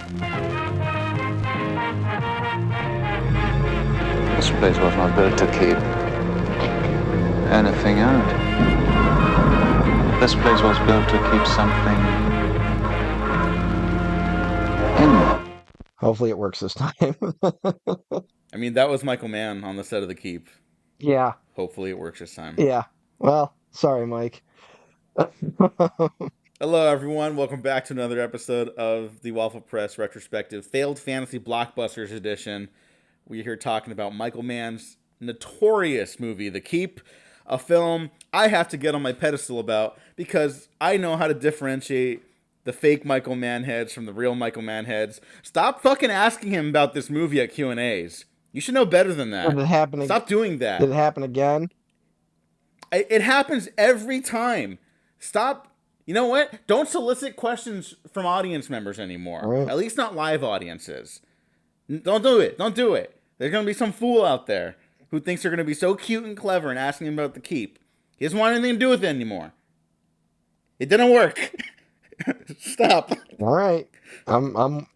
This place was not built to keep anything out. This place was built to keep something in. Hopefully it works this time. I mean, that was Michael Mann on the set of The Keep. Yeah. Hopefully it works this time. Yeah. Well, sorry, Mike. Hello, everyone. Welcome back to another episode of the Waffle Press Retrospective Failed Fantasy Blockbusters Edition. We're here talking about Michael Mann's notorious movie, The Keep, a film I have to get on my pedestal about because I know how to differentiate the fake Michael Mann heads from the real Michael Mann heads. Stop fucking asking him about this movie at Q&As. You should know better than that. Did it happen? Stop doing that. Did it happen again? It happens every time. Stop. You know what? Don't solicit questions from audience members anymore. Right. At least not live audiences. Don't do it. Don't do it. There's going to be some fool out there who thinks they're going to be so cute and clever and asking him about The Keep. He doesn't want anything to do with it anymore. It didn't work. Stop. All right. I'm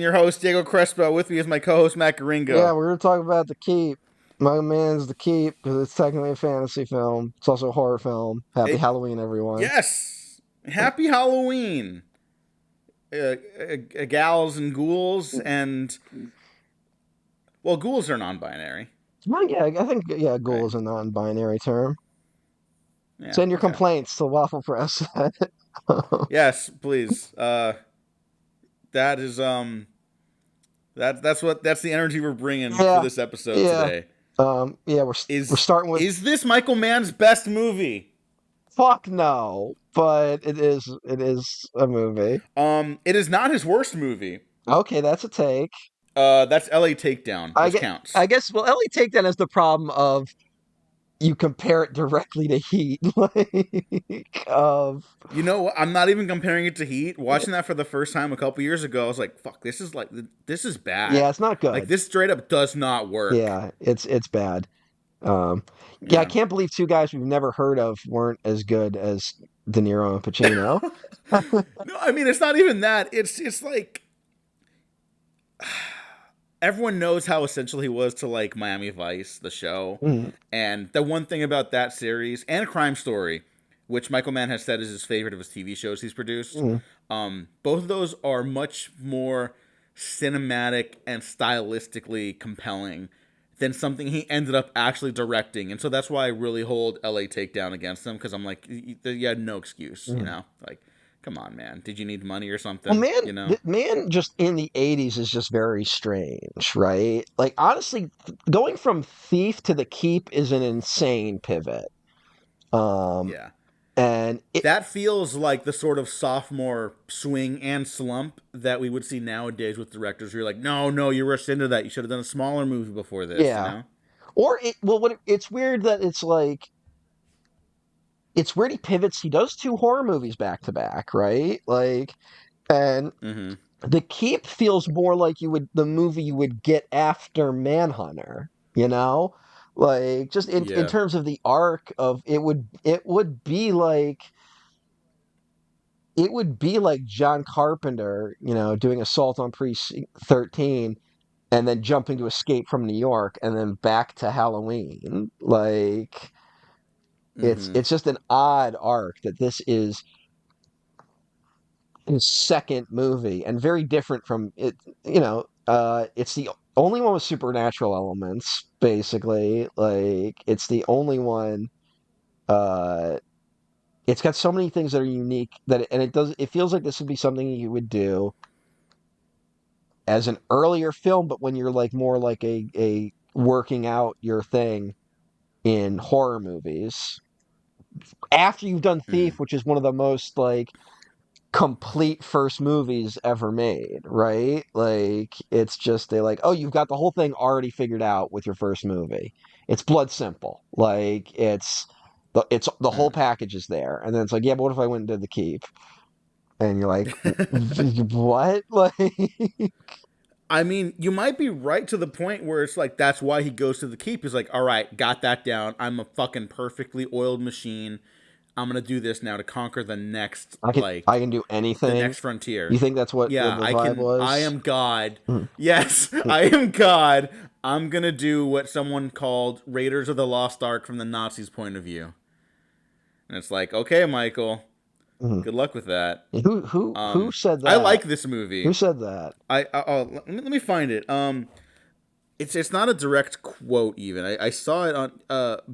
your host, Diego Crespo. With me is my co-host, Matt Garingo. Yeah, we're going to talk about The Keep. My man's The Keep because it's technically a fantasy film. It's also a horror film. Happy Halloween, everyone. Yes. Happy Halloween. Gals and ghouls and... Well, ghouls are non-binary. Well, yeah, I think ghoul is a non-binary term. Yeah, Send your complaints to Waffle Press. Yes, please. That is that's the energy we're bringing for this episode today. We're starting with. Is this Michael Mann's best movie? Fuck no, but it is a movie. It is not his worst movie. Okay, that's a take. That's LA Takedown, which counts. I guess, well, LA Takedown has the problem of you compare it directly to Heat. You know, I'm not even comparing it to Heat. Watching that for the first time a couple years ago, I was like, fuck, this is bad. Yeah, it's not good. Like, this straight up does not work. Yeah, it's bad. I can't believe two guys we've never heard of weren't as good as De Niro and Pacino. No, I mean, it's not even that. It's like... Everyone knows how essential he was to, like, Miami Vice, the show. Mm. And the one thing about that series, and Crime Story, which Michael Mann has said is his favorite of his TV shows he's produced, both of those are much more cinematic and stylistically compelling than something he ended up actually directing. And so that's why I really hold LA Takedown against him, because I'm like, you had no excuse, you know? Like, come on, man. Did you need money or something? Well, man just in the 80s is just very strange, right? Like, honestly, going from Thief to The Keep is an insane pivot. Yeah. And that feels like the sort of sophomore swing and slump that we would see nowadays with directors who are like, no, you rushed into that. You should have done a smaller movie before this. Yeah. You know? Or, it's weird that it's like, it's weird he pivots. He does two horror movies back to back, right? Like, and The Keep feels more like the movie you would get after Manhunter, you know? Like, just in terms of the arc of it would be like John Carpenter, you know, doing Assault on Precinct 13 and then jumping to Escape from New York and then back to Halloween. Like, it's just an odd arc that this is his second movie and very different from it. You know, it's the only one with supernatural elements, basically. Like, it's the only one. It's got so many things that are unique it feels like this would be something you would do as an earlier film, but when you're like more like a working out your thing in horror movies. After you've done Thief, which is one of the most like complete first movies ever made, right? Like, it's just like, oh, you've got the whole thing already figured out with your first movie. It's blood simple. Like, it's the whole package is there, and then it's like, yeah, but what if I went and did The Keep? And you're like, what? Like, I mean, you might be right to the point where it's like, that's why he goes to The Keep. He's like, all right, got that down. I'm a fucking perfectly oiled machine. I'm gonna do this now to conquer the next I can do the anything. next frontier. You think that's what the Yeah, I vibe can. I was? am God. Mhm. Yes, I am God. I'm gonna do what someone called Raiders of the Lost Ark from the Nazis' point of view. And it's like, okay, Michael, Mhm. good luck with that. Who said I that? like this movie. Who said that? Oh, let me find it. It's not a direct quote even. I saw it on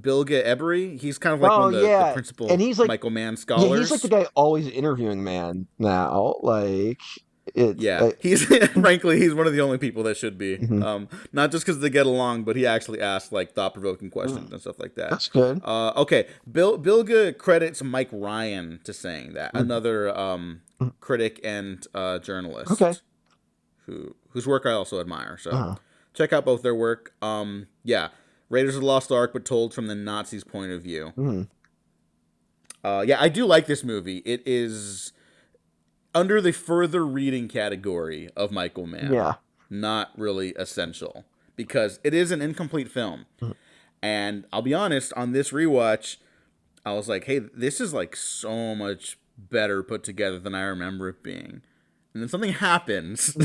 Bilge Eberi. He's kind of like Oh one of the yeah, and principal he's like, Michael Mann yeah, he's like the scholars. guy always interviewing Man now. Like it's Yeah, he's frankly he's one of the only people that should be. mhm. Not just because they get along, but he actually asks like thought-provoking questions and stuff like that. That's good. Okay, Bilge credits Mike Ryan to saying that, Mhm. another Mhm. critic and Okay. journalist whose work I also admire. So Uh-huh. check out both their work. Yeah, Raiders of the Lost Ark, but told from the Nazis' point of view. Mhm. Yeah, I do like this movie. It is under the further reading category of Michael Mann. Yeah. Not really essential because it is an incomplete film. Mhm. And I'll be honest, on this rewatch, I was like, hey, this is like so much better put together than I remember it being. And then something happens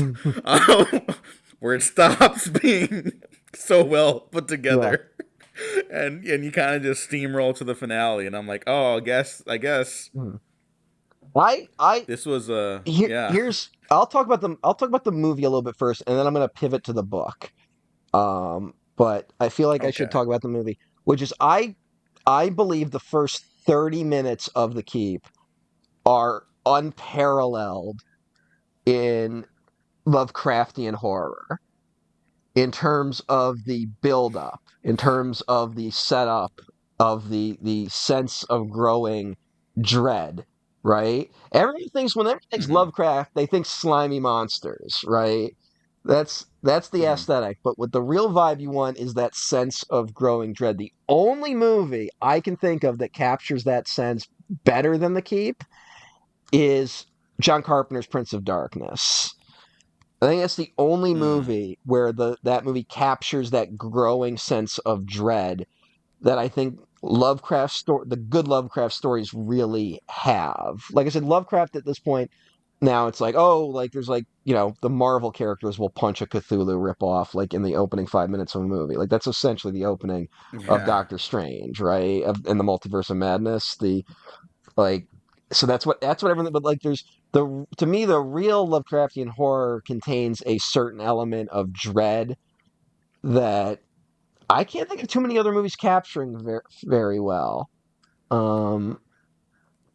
where it stops being so well put together. And you kind of just steamroll to the finale. And I'm like, oh, I guess Mhm. I this was yeah. here's I'll talk about the movie a little bit first, and then I'm gonna pivot to the book. But I feel like I should Okay. talk about the movie, which is I believe the first 30 minutes of The Keep are unparalleled in Lovecraftian horror in terms of the build-up, in terms of the setup of the sense of growing dread, right? Everyone thinks whenever thinks Mm-hmm. Lovecraft, they think slimy monsters, right? That's the Mm-hmm. aesthetic. But what the real vibe you want is that sense of growing dread. The only movie I can think of that captures that sense better than The Keep is John Carpenter's Prince of Darkness. I think that's the only Mm. movie where that movie captures that growing sense of dread that I think the good Lovecraft stories really have. Like I said, Lovecraft at this point now it's like, oh, like there's like, the Marvel characters will punch a Cthulhu ripoff like in the opening 5 minutes of a movie. Like that's essentially the opening of Yeah. Doctor Strange, right? In the Multiverse of Madness, like so that's what everything. But like there's to me the real Lovecraftian horror contains a certain element of dread that I can't think of too many other movies capturing very well. Um,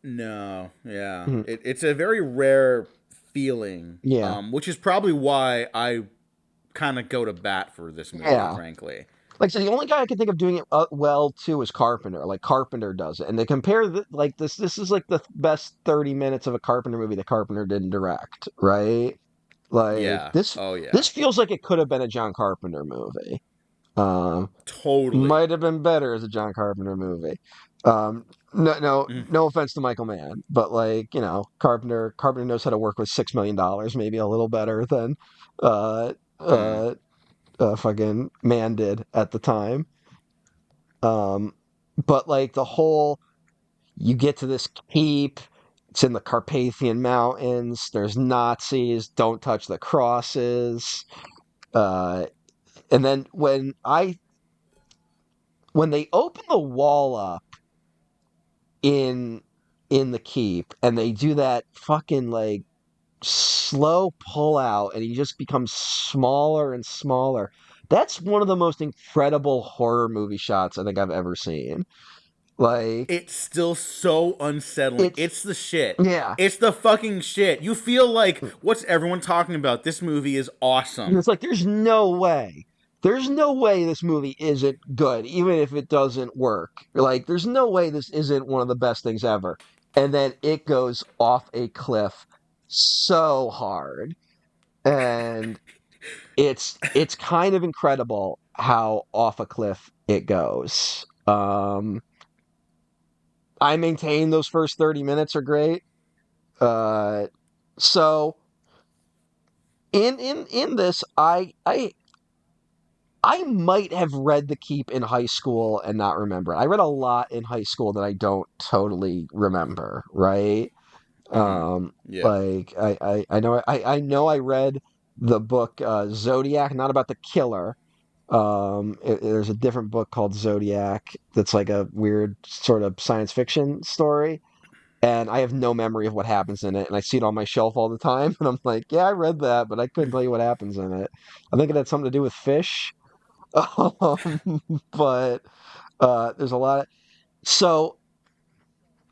No, yeah. mhm, It's a very rare feeling, yeah, which is probably why I kind of go to bat for this movie, yeah. frankly. Like so, the only guy I can think of doing it well too is Carpenter. Like Carpenter does it, and they compare like this. This is like the best 30 minutes of a Carpenter movie that Carpenter didn't direct, right? Like Yeah. this. Oh, yeah. This feels like it could have been a John Carpenter movie. Um, Totally. might have been better as a John Carpenter movie. No, no, Mm. no offense to Michael Mann, but like Carpenter knows how to work with $6 million, maybe a little better than uh, Mm. uh, fucking Mann did at the time. Um, but like you get to this keep. It's in the Carpathian Mountains. There's Nazis. Don't touch the crosses. Uh, and then when they open the wall up in the keep and they do that fucking like slow pull out and he just becomes smaller and smaller, that's one of the most incredible horror movie shots I think I've ever seen. Like It's still so unsettling. it's It's the shit. yeah, It's the fucking shit. You feel like, what's everyone talking about? This movie is and awesome. it's like there's no way this movie isn't good, even if it doesn't work. Like, there's no way this isn't one of the best things ever. And then it goes off a cliff so hard. And it's kind of incredible how off a cliff it goes. I maintain those first 30 minutes are great. Uh, so in this, I might have read The Keep in high school and not remember it. I read a lot in high school that I don't totally remember, right? Yeah. Like I know I read the book Zodiac, not about the killer. There's a different book called Zodiac that's like a weird sort of science fiction story, and I have no memory of what happens in it, and I see it on my shelf all the time, and I'm like, yeah, I read that, but I couldn't tell you what happens in it. I think it had something to do with fish. Um, but there's a lot of, so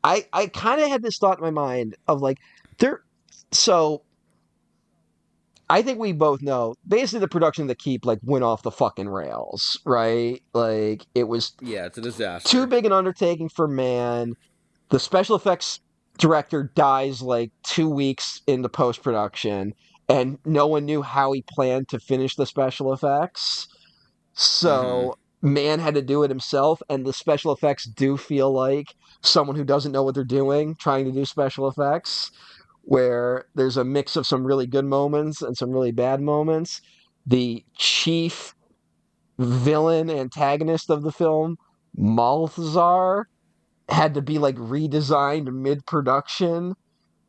I kind of had this thought in my mind of like there so I think we both know basically the production of The Keep like went off the fucking rails, right? Like it was Yeah, it's a too disaster. big an undertaking for Mann. The special effects director dies like 2 weeks into post production, and no one knew how he planned to finish the special effects. Mm-hmm. So Mann had to do it himself, and the special effects do feel like someone who doesn't know what they're doing trying to do special effects, where there's a mix of some really good moments and some really bad moments. The chief villain antagonist of the film, Malthazar, had to be like redesigned mid production,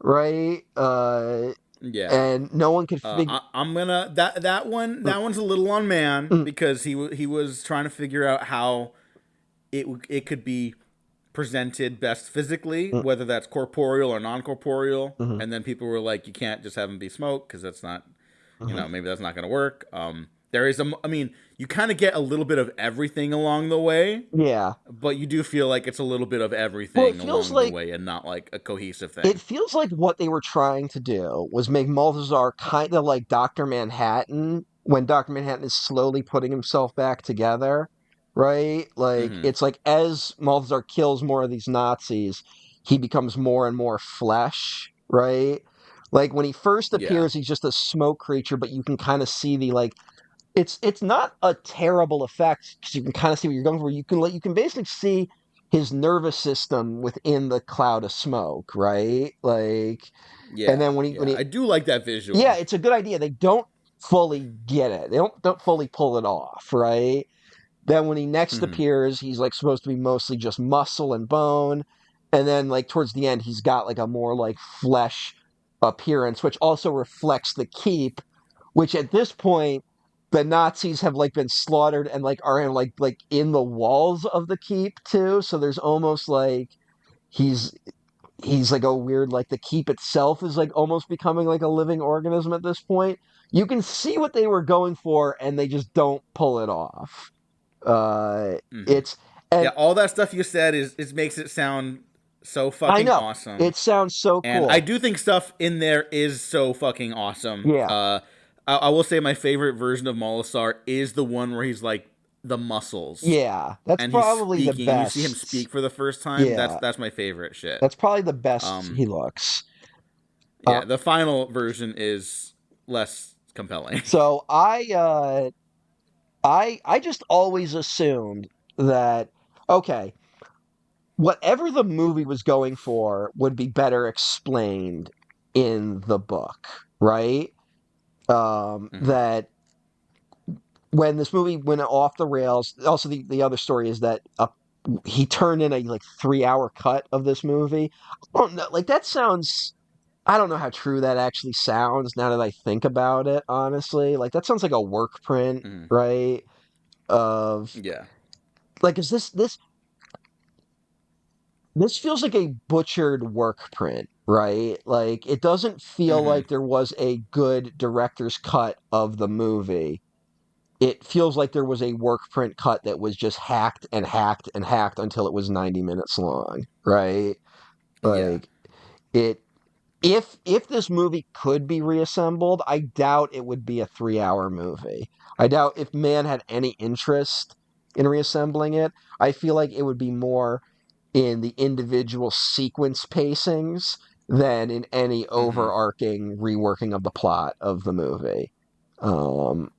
right? Yeah. And no one could figure. I'm gonna that one's a little on Man because he was trying to figure out how it could be presented best physically, whether that's corporeal or non-corporeal, and then people were like, you can't just have him be smoke because that's not, maybe that's not going to work. There is I mean, you kind of get a little bit of everything along the way, Yeah. but you do feel like it's a little bit of Well, it everything feels along the like way and not like a cohesive it thing. feels like what they were trying to do was make Malthazar kind of like Dr. Manhattan when Dr. Manhattan is slowly putting himself back together, right? Like Mm-hmm. it's like as Malthazar kills more of these Nazis, he becomes more and more flesh, right? Like when he first Yeah. appears, he's just a smoke creature, but you can kind of see the like it's not a terrible effect because you can kind of see what you're going for. You can basically see his nervous system within the cloud of smoke, right? Like, and Yeah. then when Yeah. he I do like that yeah, visual. it's a good idea. They don't fully get it. They don't fully pull it off, right? Then when he next Mm-hmm. appears, he's like supposed to be mostly just muscle and bone, and then like towards the end, he's got like a more like flesh appearance, which also reflects the keep, which at this point the Nazis have like been slaughtered and like are in like in the walls of the keep too. So there's almost like he's he's like a weird like the keep itself is like almost becoming like a living organism at this point. You can see what they were going for and they just don't pull it off. Uh Mm-hmm. it's Yeah, and all that stuff you said is makes it sound so I fucking know awesome. it sounds so And I cool. do think stuff in there is so fucking awesome. Yeah. I will say my favorite version of Malasar is the one where he's like the muscles Yeah. That's and he's probably the speaking and you see him best. speak for the first time. Yeah. That's my favorite shit. That's probably the best Um, he looks. Uh, yeah, the final version is less compelling. so I just always assumed that okay, whatever the movie was going for would be better explained in the book, right? Mm-hmm. That when this movie went off the rails, also the other story is that he turned in a like 3 hour cut of this movie. I don't know, like that sounds. I don't know how true that actually sounds now that I think about it. Honestly, like that sounds like a work print, Mm-hmm. right? Of Yeah. like, is this feels like a butchered work print, right? Like it doesn't feel Mm-hmm. like there was a good director's cut of the movie. It feels like there was a work print cut that was just hacked and hacked and hacked until it was 90 minutes long, right? Yeah. Like it if this movie could be reassembled, I doubt it would be a 3 hour movie. I doubt if Mann had any interest in reassembling it. I feel like it would be more in the individual sequence pacings than in any Mm-hmm. overarching reworking of the plot of the movie. Um,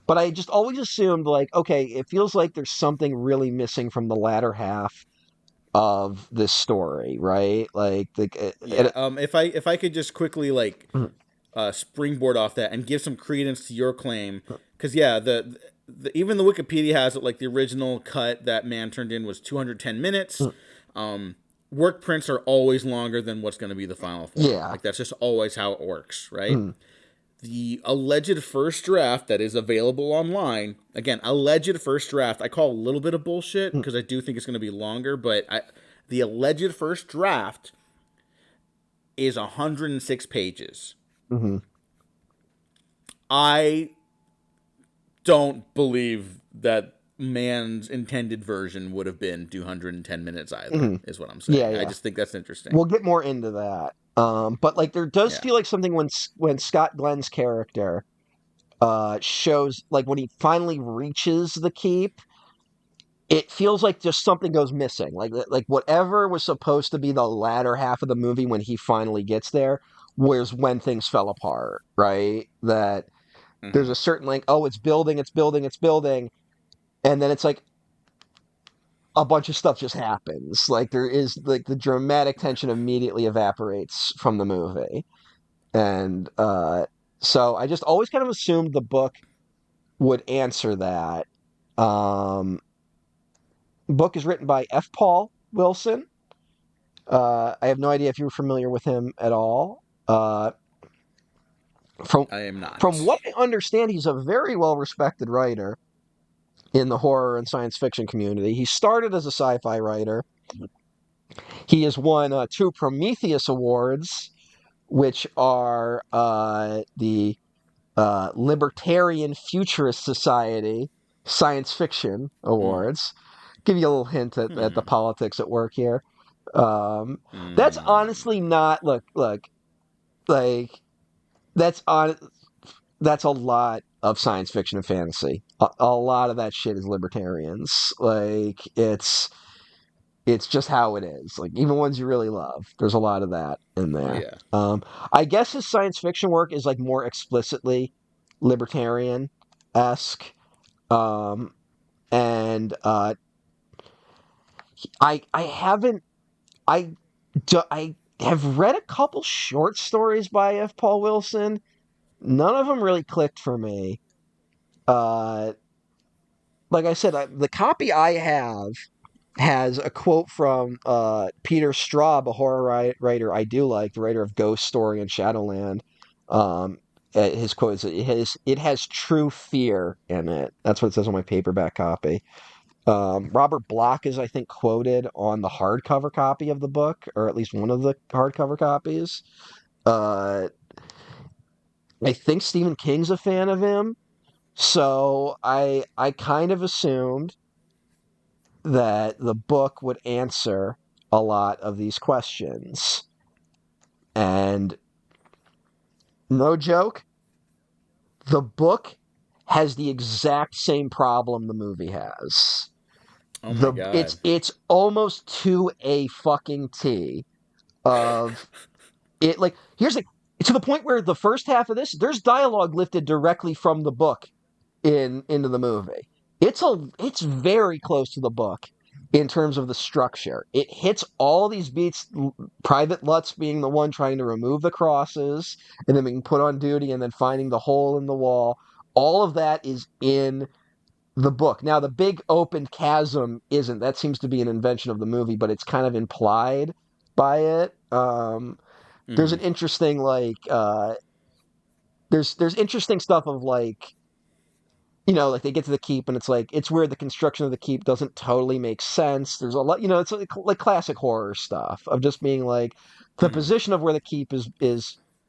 but I just always assumed, like, okay, it feels like there's something really missing from the latter half of this story, right? Like, Yeah. If I could just quickly like springboard off that and give some credence to your claim, because yeah, even the Wikipedia has it, like the original cut that Mann turned in was 210 minutes. Work prints are always longer than what's going to be the final form. Yeah. Like that's just always how it works, right? The alleged first draft that is available online, again, alleged first draft, I call a little bit of bullshit because I do think it's going to be longer, but the alleged first draft is 106 pages. I don't believe that Mann's intended version would have been 210 minutes either, is what I'm saying. Yeah. I just think that's interesting. We'll get more into that. But like there does feel like something when Scott Glenn's character shows, like when he finally reaches the keep, it feels like just something goes missing. Like whatever was supposed to be the latter half of the movie when he finally gets there was when things fell apart, right? That there's a certain like, oh, it's building, and then it's like a bunch of stuff just happens. Like there is like the dramatic tension immediately evaporates from the movie. And so I just always kind of assumed the book would answer that. Book is written by F. Paul Wilson. I have no idea if you're familiar with him at all. I am not. From what I understand, he's a very well-respected writer in the horror and science fiction community. He started as a sci-fi writer. He has won 2 Prometheus Awards, which are the Libertarian Futurist Society Science Fiction Awards. Give you a little hint at the politics at work here. That's honestly not look like that's a lot of science fiction and fantasy. A lot of that shit is libertarians. Like it's just how it is. Like even ones you really love, there's a lot of that in there. Yeah. I guess his science fiction work is like more explicitly libertarian-esque. And I have read a couple short stories by F. Paul Wilson. None of them really clicked for me. Like I said, the copy I have has a quote from Peter Straub, a horror writer I do like, the writer of Ghost Story and Shadowland. His quote is, it has true fear in it. That's what it says on my paperback copy. Robert Bloch is, I think, quoted on the hardcover copy of the book, or at least one of the hardcover copies. I think Stephen King's a fan of him, so I kind of assumed that the book would answer a lot of these questions. And no joke, the book has the exact same problem the movie has. Oh my God. It's almost to a fucking T of it. Like here's the to the point where the first half of this, there's dialogue lifted directly from the book into the movie. It's very close to the book in terms of the structure. It hits all these beats. Private Lutz being the one trying to remove the crosses and then being put on duty and then finding the hole in the wall. All of that is in the book. Now, the big open chasm isn't. That seems to be an invention of the movie, but it's kind of implied by it. There's an interesting, like, there's interesting stuff of, like, you know, like they get to the keep and it's like, it's where the construction of the keep doesn't totally make sense. There's a lot, you know, it's like classic horror stuff of just being like, the position of where the keep is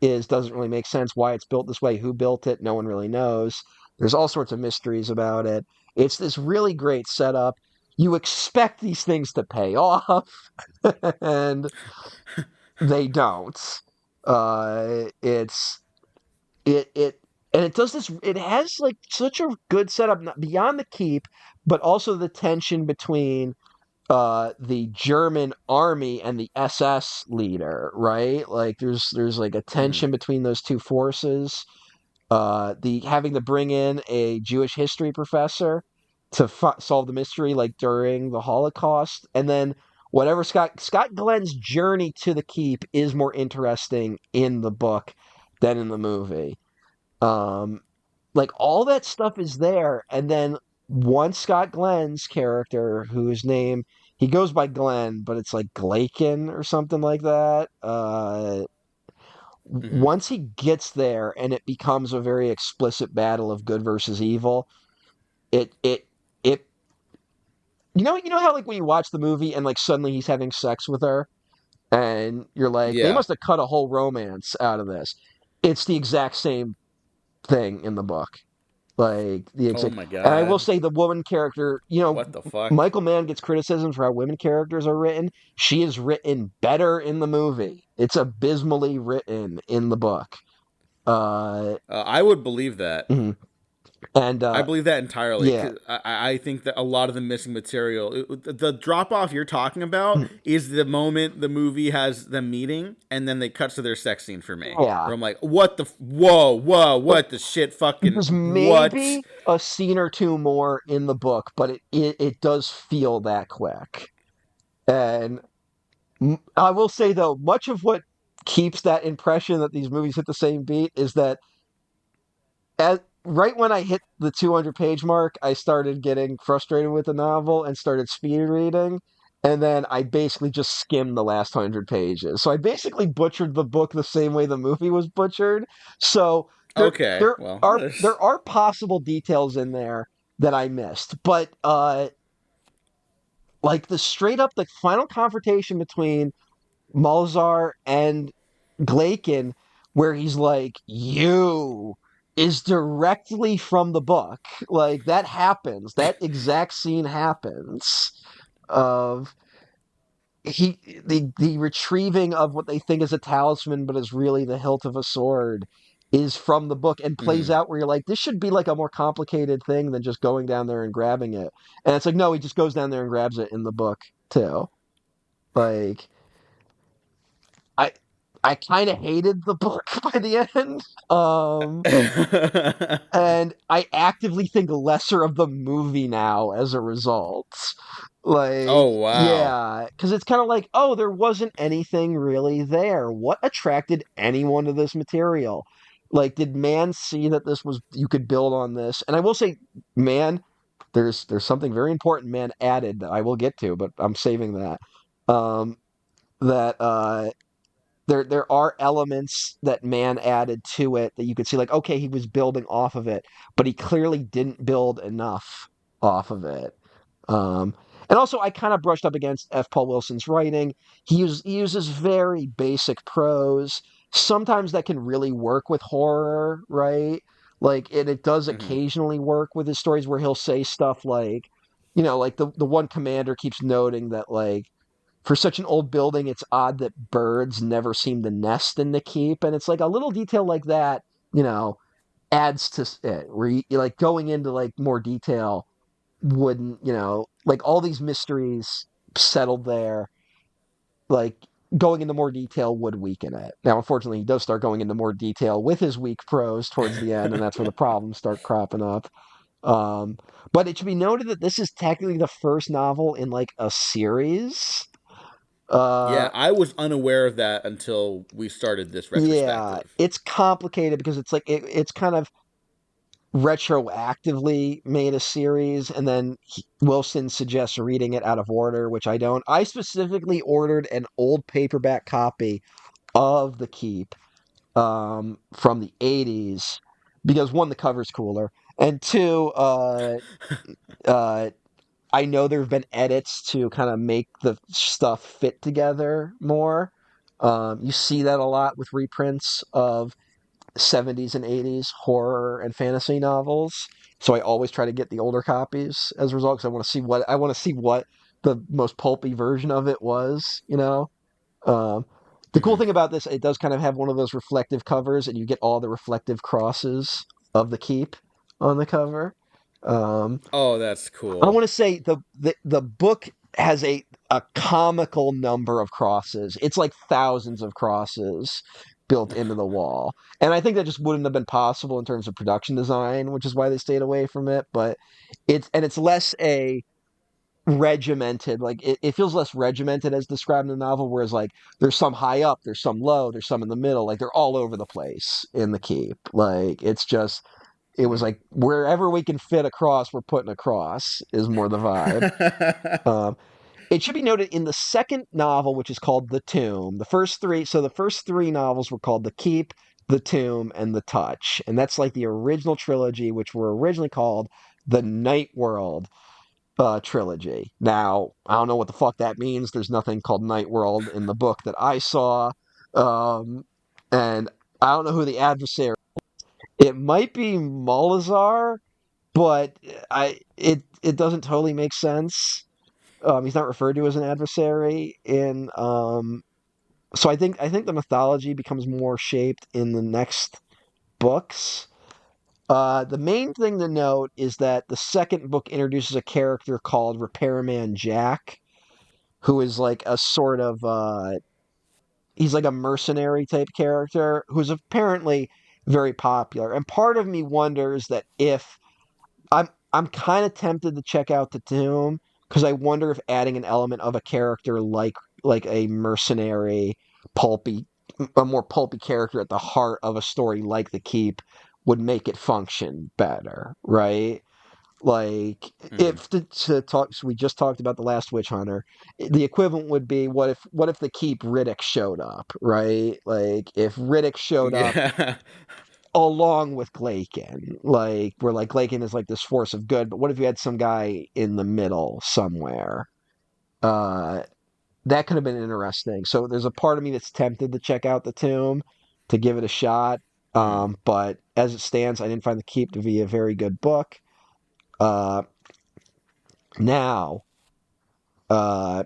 doesn't really make sense. Why it's built this way, who built it, no one really knows. There's all sorts of mysteries about it. It's this really great setup. You expect these things to pay off, and they don't. And it does this. It has like such a good setup, not beyond the keep, but also the tension between the German army and the SS leader, right? Like there's like a tension between those two forces. The having to bring in a Jewish history professor to solve the mystery, like during the Holocaust, and then whatever Scott Glenn's journey to the keep is more interesting in the book than in the movie. like all that stuff is there, and then once Scott Glenn's character, whose name he goes by Glenn, but it's like Glaken or something like that. Hmm. Once he gets there and it becomes a very explicit battle of good versus evil, it you know how like when you watch the movie and like suddenly he's having sex with her and you're like, they Yeah. must have cut a whole romance out of this. It's the exact same thing in the book. Like the Oh exact, my and I will god. say the woman character, you know, What the fuck? Michael Mann gets criticism for how women characters are written. She is written better in the movie. It's abysmally written in the book. Uh, I would believe that. mhm. And I believe that entirely. yeah, 'Cause I think that a lot of the missing material, the drop off you're talking about, mhm. is the moment the movie has them meeting, and then they cut to their sex scene for me. Yeah. Where I'm like, what the, whoa, But what the shit, fucking, there's what? maybe a scene or two more in the book, but it does feel that quick. And I will say though, much of what keeps that impression that these movies hit the same beat is that right when I hit the 200-page mark, I started getting frustrated with the novel and started speed reading. And then I basically just skimmed the last 100 pages. So I basically butchered the book the same way the movie was butchered. So there Okay, there well, are there are possible details in there that I missed, but like the straight up the final confrontation between Malasar and Glaken, where he's like, "You," is directly from the book. Like that happens. That exact scene happens. Of the retrieving of what they think is a talisman, but is really the hilt of a sword, is from the book and plays mhm. out where you're like, this should be like a more complicated thing than just going down there and grabbing it. And it's like, no, he just goes down there and grabs it in the book too. Like I I kind of hated the book by the end. And I actively think lesser of the movie now as a result. Like, Oh wow. yeah, because it's kind of like, oh, there wasn't anything really there. What attracted anyone to this material? Like, did Mann see that this was you could build on this? And I will say, Mann, there's something very important Mann added that I will get to, but I'm saving that. Um, that there are elements that Mann added to it that you could see like okay he was building off of it but he clearly didn't build enough off of it um and also I kind of brushed up against F. Paul Wilson's writing. He uses very basic prose. Sometimes that can really work with horror, right? Like it does Mhm. occasionally work with his stories where he'll say stuff like you know like the one commander keeps noting that like for such an old building, it's odd that birds never seem to nest in the keep. And it's like a little detail like that, you know, adds to it. Where you like going into like more detail wouldn't, you know, like all these mysteries settled there, like going into more detail would weaken it. Now, unfortunately, he does start going into more detail with his weak prose towards the end, and that's where the problems start cropping up. Um, but it should be noted that this is technically the first novel in like a series. Yeah, Uh, I was unaware of that until we started this Yeah, retrospective. it's complicated because it's like it's kind of retroactively made a series, and then Wilson suggests reading it out of order, which I don't. I specifically ordered an old paperback copy of The Keep from the '80s because one, the cover's cooler, and two, uh, I know there have been edits to kind of make the stuff fit together more. You see that a lot with reprints of '70s and '80s horror and fantasy novels. So I always try to get the older copies as a result because I want to see what the most pulpy version of it was. You know, um, the cool Hmm. thing about this, it does kind of have one of those reflective covers, and you get all the reflective crosses of the keep on the cover. Um, Oh, that's I cool. want to say the book has a comical number of crosses. It's like thousands of crosses built into the wall. And I think that just wouldn't have been possible in terms of production design, which is why they stayed away from it. But it's less a regimented, like it feels less regimented as described in the novel, whereas like there's some high up, there's some low, there's some in the middle, like they're all over the place in the keep. Like it's just it was like wherever we can fit a cross, we're putting a cross is more the vibe. It should be noted in the second novel, which is called The Tomb, the first three novels were called The Keep, The Tomb, and The Touch. And that's like the original trilogy, which were originally called the Night World trilogy. Now, I don't know what the fuck that means. There's nothing called Night World in the book that I saw. And I don't know who the adversary. It might be Malasar, but it doesn't totally make sense. He's not referred to as an adversary in so I think the mythology becomes more shaped in the next books. The main thing to note is that the second book introduces a character called Repairman Jack, who is like a sort of he's like a mercenary type character who's apparently very popular. And part of me wonders that if I'm kind of tempted to check out The Tomb because I wonder if adding an element of a character like a mercenary, pulpy, a more pulpy character at the heart of a story like The Keep would make it function better, right? Like if to talk, so we just talked about The Last Witch Hunter. The equivalent would be what if The Keep Riddick showed up, right? Like if Riddick showed up Yeah. along with Glaken. Like, where like Glaken is like this force of good, but what if you had some guy in the middle somewhere? Uh, that could have been interesting. So there's a part of me that's tempted to check out The Tomb to give it a shot. But as it stands, I didn't find The Keep to be a very good book. Uh, now, uh,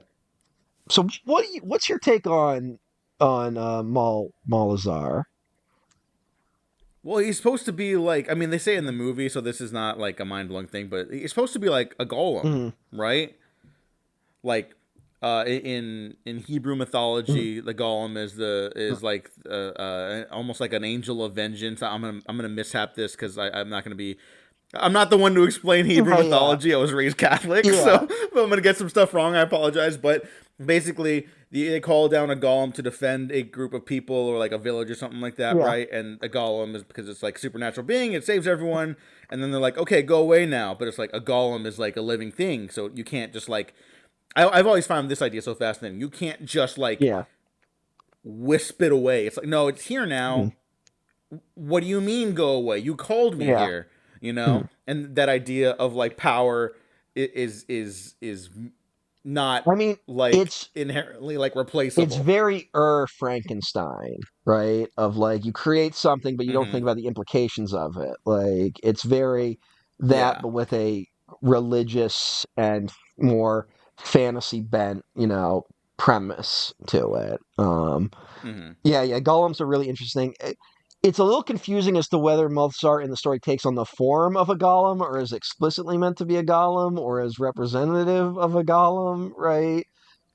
so what's your take on Malazar? Well, he's supposed to be like, I mean, they say in the movie, so this is not like a mind blowing thing, but he's supposed to be like a golem, Mhm, right? Like in Hebrew mhm. mythology, the golem is like almost like an angel of vengeance. I'm gonna mishap this because I'm not gonna be. I'm not the one to explain Hebrew Yeah, yeah, mythology. I was raised Catholic, yeah, so if I'm gonna get some stuff wrong, I apologize. But basically, they call down a golem to defend a group of people or like a village or something like that, yeah. right? And a golem is because it's like a supernatural being, it saves everyone, and then they're like, okay, go away now. But it's like a golem is like a living thing, so you can't just like. I've always found this idea so fascinating. You can't just like Yeah. wisp it away. It's like, no, it's here now. Mhm. What do you mean go away? You called me Yeah. here, you know? Mhm. And that idea of like power is not I mean, like it's inherently like it's replaceable. very Frankenstein, right? Of like you create something, but you don't Mhm. think about the implications of it. Like it's very that, Yeah. but with a religious and more fantasy bent, premise to it. Mhm. Yeah, yeah. Golems are really interesting. It's a little confusing as to whether Mozart in the story takes on the form of a golem, or is explicitly meant to be a golem, or is representative of a golem, right?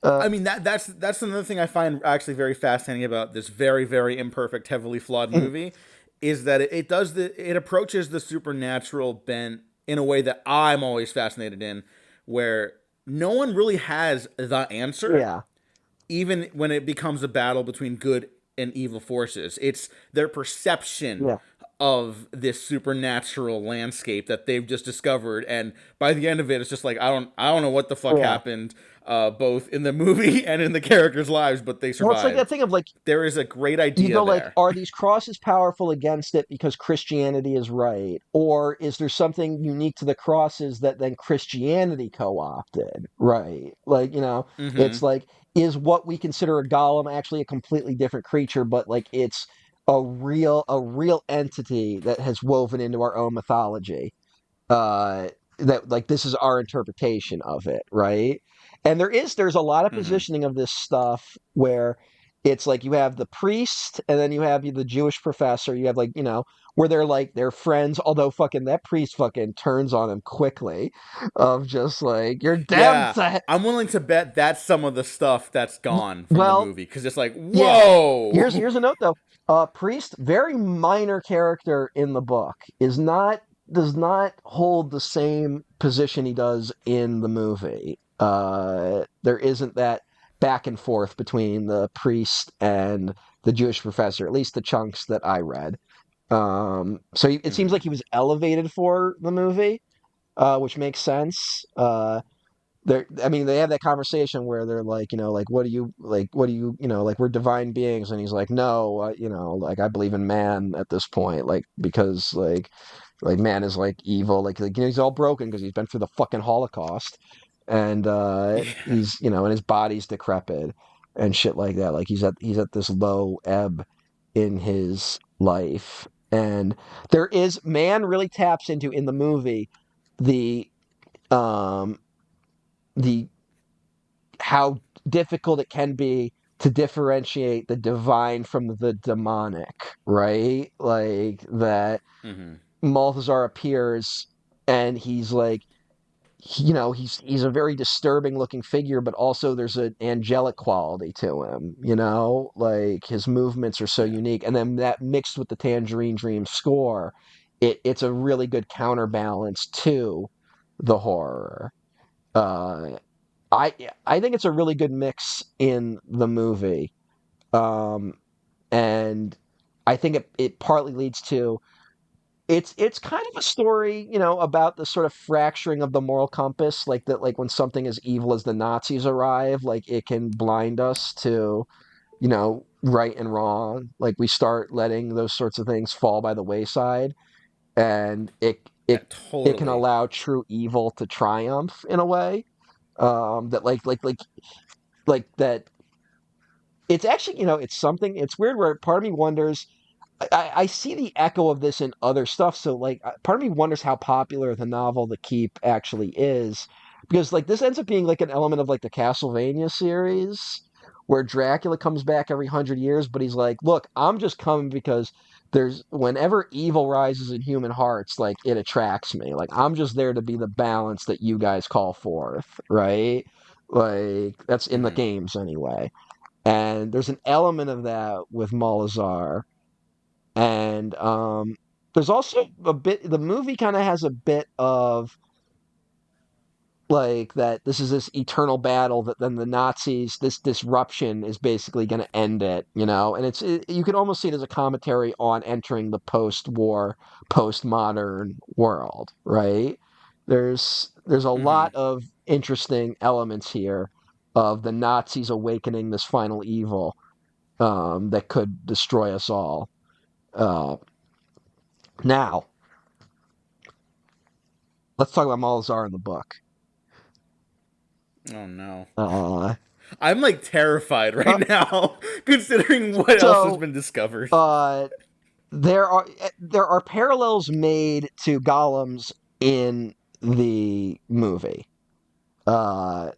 Uh, I mean that's another thing I find actually very fascinating about this very very imperfect, heavily flawed movie, is that it approaches the supernatural bent in a way that I'm always fascinated in, where no one really has the answer, yeah, even when it becomes a battle between good and evil forces. It's their perception yeah. of this supernatural landscape that they've just discovered, and by the end of it, it's just like I don't know what the fuck Yeah. happened, both in the movie and in the characters' lives, but they Well, it's like that survived. thing of like There is a great you idea go like, there. are these crosses powerful against it because Christianity is right, or is there something unique to the crosses that then Christianity co-opted? Right, like Mm-hmm. it's like is what we consider a golem actually a completely different creature, but like it's a real entity that has woven into our own mythology uh that like this is our interpretation of it, right? And there's a lot of Mm-hmm. positioning of this stuff where it's like you have the priest and then you have the Jewish professor, you have like where they're friends, although fucking that priest fucking turns on him quickly of just like you're damned Yeah, to I'm willing to bet that's some of the stuff that's gone from the well, movie because it's like, yeah. whoa. Here's a note though. Priest, very minor character in the book, does not hold the same position he does in the movie. There isn't that back and forth between the priest and the Jewish professor, at least the chunks that I read. So it seems like he was elevated for the movie, which makes sense. I mean, they have that conversation where they're like, like, what do you, like, we're divine beings, and he's like, no, like, I believe in man at this point, like, because like man is like evil, like he's all broken because he's been through the fucking Holocaust, and Yeah. he's and his body's decrepit and shit like that. Like he's at this low ebb in his life, and man really taps into in the movie the um the how difficult it can be to differentiate the divine from the demonic, right? Like that Mm-hmm. Malthazar appears and he's like, he's a very disturbing looking figure, but also there's an angelic quality to him, like his movements are so Yeah. unique. And then that mixed with the Tangerine Dream score, it's a really good counterbalance to the horror. Uh, I I think it's a really good mix in the movie, um, and I think it partly leads to it's kind of a story, about the sort of fracturing of the moral compass, like that, like when something as evil as the Nazis arrive, like it can blind us to, right and wrong. Like we start letting those sorts of things fall by the wayside, and Yeah, it can totally. allow true evil to triumph in a way. That like that it's actually, it's something, it's weird where part of me wonders, I see the echo of this in other stuff. So, like, part of me wonders how popular the novel The Keep actually is. Because, like, this ends up being, like, an element of, like, the Castlevania series, where Dracula comes back every 100 years, but he's like, look, I'm just coming because whenever evil rises in human hearts, like, it attracts me. Like, I'm just there to be the balance that you guys call forth, right? Like, that's in the Mm-hmm. games anyway. And there's an element of that with Malasar, and there's also a bit. The movie kind of has a bit of like that. This is this eternal battle that then the Nazis. This disruption is basically going to end it, And you can almost see it as a commentary on entering the post-war, postmodern world, right? There's a Mm-hmm. lot of interesting elements here of the Nazis awakening this final evil that could destroy us all. Uh, Now, let's talk about Malazar in the book. Oh no. Uh, I'm like terrified uh, right now, considering what else has so been discovered. uh, there are parallels made to golems in the movie. Uh,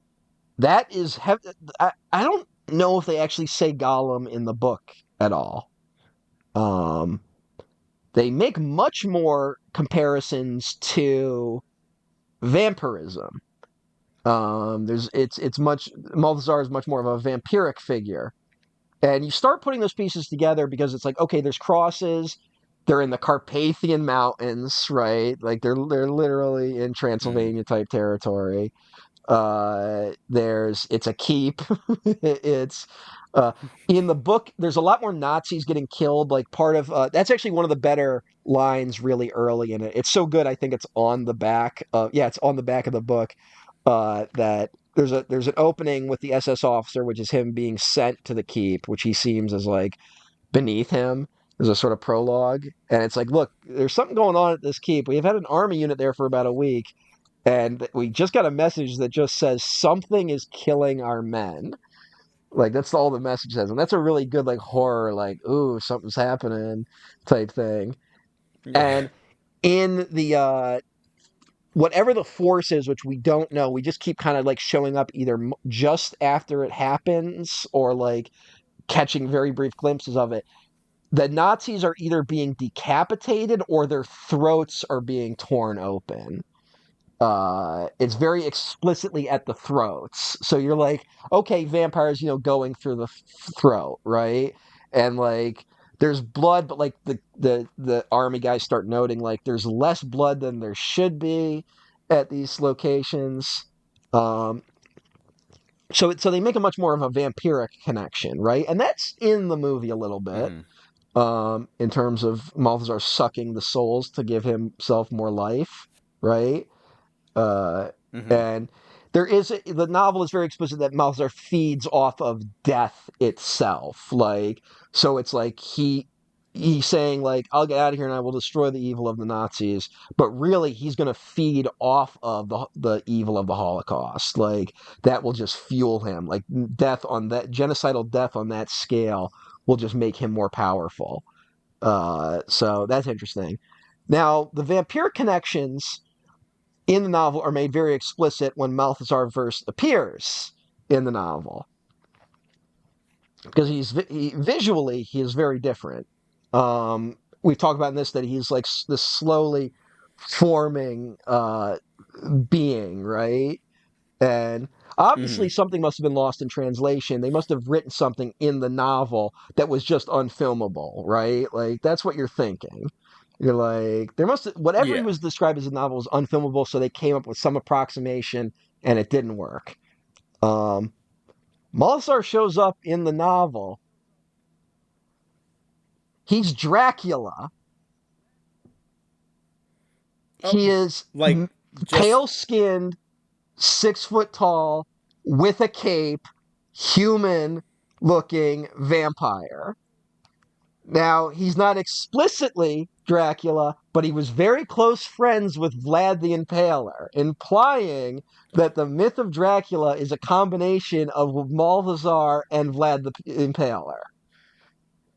that is I don't know if they actually say golem in the book at all. Um, they make much more comparisons to vampirism. It's much Malthazar is much more of a vampiric figure, and you start putting those pieces together because it's like, okay, there's crosses. They're in the Carpathian Mountains, right? Like they're literally in Mm. Transylvania type territory. It's a keep. It's uh, in the book. There's a lot more Nazis getting killed. Like part of that's actually one of the better lines really early in it. It's so good. I think it's on the back. Yeah, it's on the back of the book. That there's an opening with the SS officer, which is him being sent to the keep, which he seems as like beneath him. There's a sort of prologue, and it's like, look, there's something going on at this keep. We've had an army unit there for about a week, and we just got a message that just says something is killing our men. Like that's all the message says, and that's a really good like horror, like ooh, something's happening type thing. Yeah. And in the whatever the force is, which we don't know, we just keep kind of like showing up either just after it happens or like catching very brief glimpses of it. The Nazis are either being decapitated or their throats are being torn open. It's very explicitly at the throats. So you're like, okay, vampires, going through the throat, right? And like there's blood, but like the army guys start noting like there's less blood than there should be at these locations. Um, so they make a much more of a vampiric connection, right? And that's in the movie a little bit. Mm-hmm. in terms of Malthazar sucking the souls to give himself more life, right? Uh, Mm-hmm. and the novel is very explicit that Malthazar feeds off of death itself. Like, so it's like he's saying like, I'll get out of here and I will destroy the evil of the Nazis, but really he's going to feed off of the evil of the Holocaust. Like that will just fuel him. Like genocidal death on that scale will just make him more powerful. So that's interesting. Now, the vampire connections in the novel are made very explicit when Malthazar first appears in the novel, because visually he is very different. We've talked about in this that he's like this slowly forming being, right? And Mm-hmm. obviously something must have been lost in translation. They must have written something in the novel that was just unfilmable, right? Like that's what you're thinking. You're like, whatever he Yeah. was described as a novel was unfilmable, so they came up with some approximation and it didn't work. Um, Malasar shows up in the novel. He's Dracula. Oh, He is like just pale skinned, 6 foot tall, with a cape, human looking vampire. Now, he's not explicitly Dracula, but he was very close friends with Vlad the Impaler, implying that the myth of Dracula is a combination of Malthazar and Vlad the Impaler.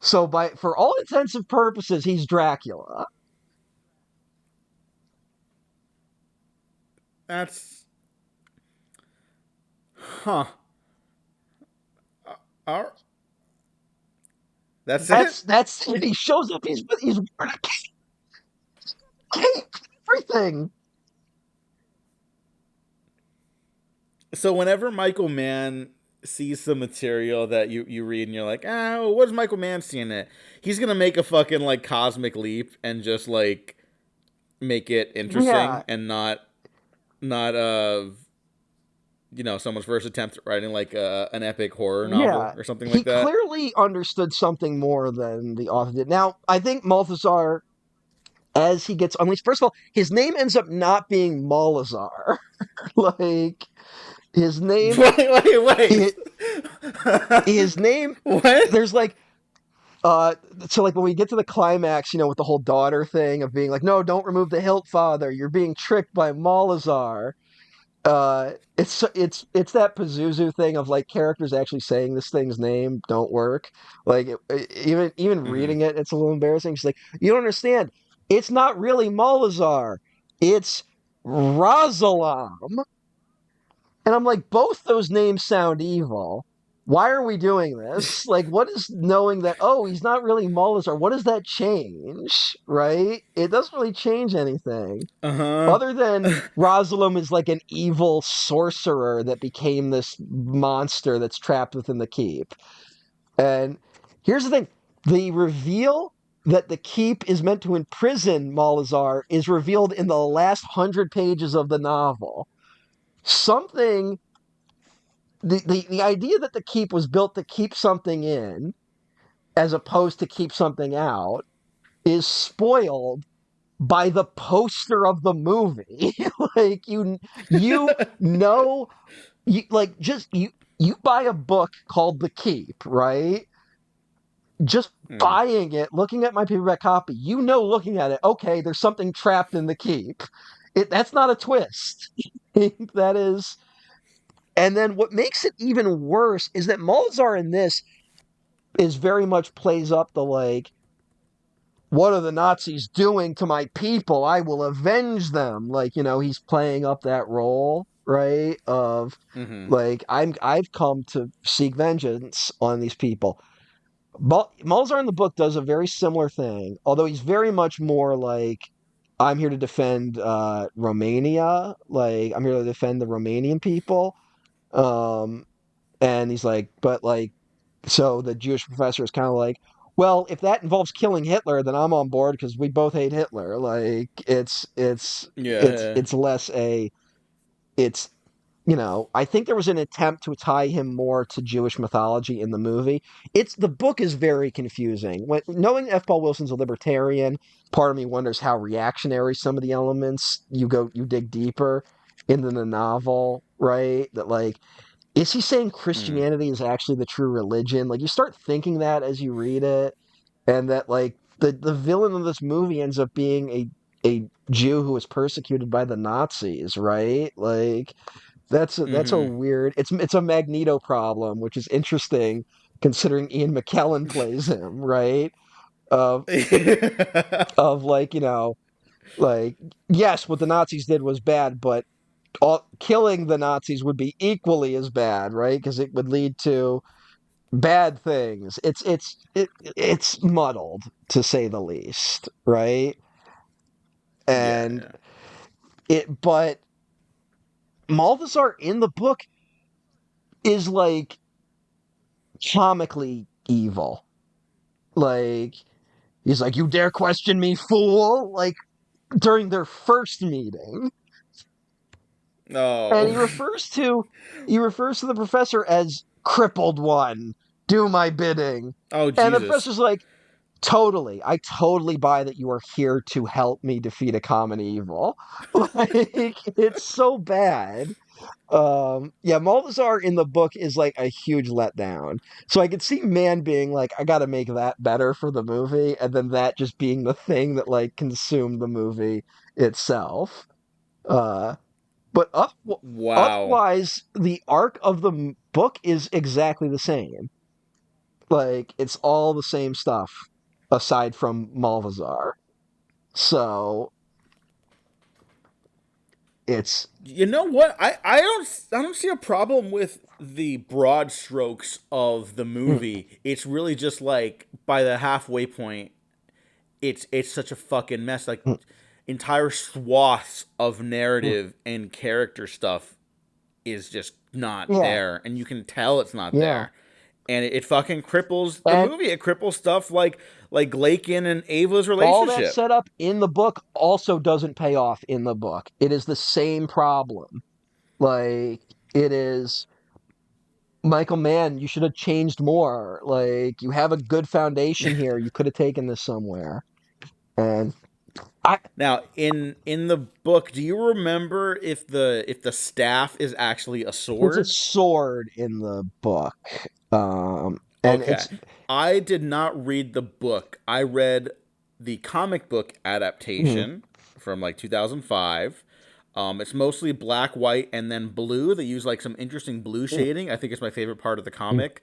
So, for all intents and purposes, he's Dracula. that's huh. All That's it. That's he shows up. He's wearing a cape, everything. So whenever Michael Mann sees the material that you read and you're like, what does Michael Mann see in it? He's gonna make a fucking like cosmic leap and just like make it Yeah, interesting and not someone's first attempt at writing like an epic horror novel yeah. or something He like that. clearly understood something more than the author did. Now, I think Malthazar, as he gets unleashed, first of all, his name ends up not being Malazar. Like his name, Wait. hi- his name. What? There's like so like when we get to the climax, with the whole daughter thing of being like, no, don't remove the hilt, father, you're being tricked by Malazar. It's that Pazuzu thing of like characters actually saying this thing's name don't work. Like even Mm-hmm. reading it, it's a little embarrassing. She's like, you don't understand. It's not really Malazar. It's Razalam. And I'm like, both those names sound evil. Why are we doing this? Like, what is knowing that, oh, he's not really Malazar? What does that change? Right? It doesn't really change anything. Uh Other than huh. Rosalind is like an evil sorcerer that became this monster that's trapped within the keep. And here's the thing, the reveal that the keep is meant to imprison Malazar is revealed in the last 100 pages of the novel. Something the idea that the keep was built to keep something in as opposed to keep something out is spoiled by the poster of the movie. Like you know you like just you buy a book called The Keep, right? Just Mm. buying it, looking at my paperback copy, looking at it, okay, there's something trapped in the keep. That's not a twist. That is. And then what makes it even worse is that Malzar in this is very much plays up the like, what are the Nazis doing to my people? I will avenge them. Like, he's playing up that role, right? Of Mm-hmm. like, I've come to seek vengeance on these people. Malzar in the book does a very similar thing, although he's very much more like, I'm here to defend Romania. Like, I'm here to defend the Romanian people. Um, and he's like, but like, so the Jewish professor is kind of like, well, if that involves killing Hitler, then I'm on board because we both hate Hitler. Like, it's Yeah. less a, it's I think there was an attempt to tie him more to Jewish mythology in the movie. The book is very confusing. Knowing F. Paul Wilson's a libertarian, part of me wonders how reactionary some of the elements you dig deeper into the novel, right? That like, is he saying Mm. Christianity is actually the true religion? Like you start thinking that as you read it, and that like the villain of this movie ends up being a Jew who was persecuted by the Nazis, right? Like that's a Mm-hmm. weird. It's a Magneto problem, which is interesting considering Ian McKellen plays him, right? Of of like like yes, what the Nazis did was bad, but killing the Nazis would be equally as bad, right? Because it would lead to bad things. It's muddled to say the least, right? Yeah, And yeah. but Malthazar in the book is like comically evil. Like he's like, "You dare question me, fool!" Like during their first meeting, and Oh. he refers to the professor as crippled one. Do my bidding, Oh, and the Jesus. professor's like, "Totally, I totally buy that you are here to help me defeat a common evil." Like it's so bad. Yeah, Malthazar in the book is like a huge letdown. So I could see Mann being like, I gotta make that better for the movie, and then that just being the thing that like consumed the movie itself. Uh but Wow. otherwise, the arc of the book is exactly the same. Like it's all the same stuff, aside from Malthazar. So it's You know what? I don't see a problem with the broad strokes of the mm, movie. It's really just like by the halfway point, it's such a fucking mess. Like mm, entire swaths of mm. narrative and character stuff is just not Yeah, there, and you can tell it's not yeah. there. And it fucking cripples the And movie. It cripples stuff like Lakin and Ava's all that relationship. setup in the book also doesn't pay off in the book. It is the same problem. Like it is Michael Mann, you should have changed more. Like you have a good foundation here. You could have taken this somewhere. And I Now, in the book, do you remember if the staff is actually a It's a sword? sword in the book. And Okay. it's I did not read the book. I read the comic book mm, adaptation from like 2005. It's mostly black, white, and then blue. They use like some interesting blue mm, shading. I think it's my favorite part of the mm, comic.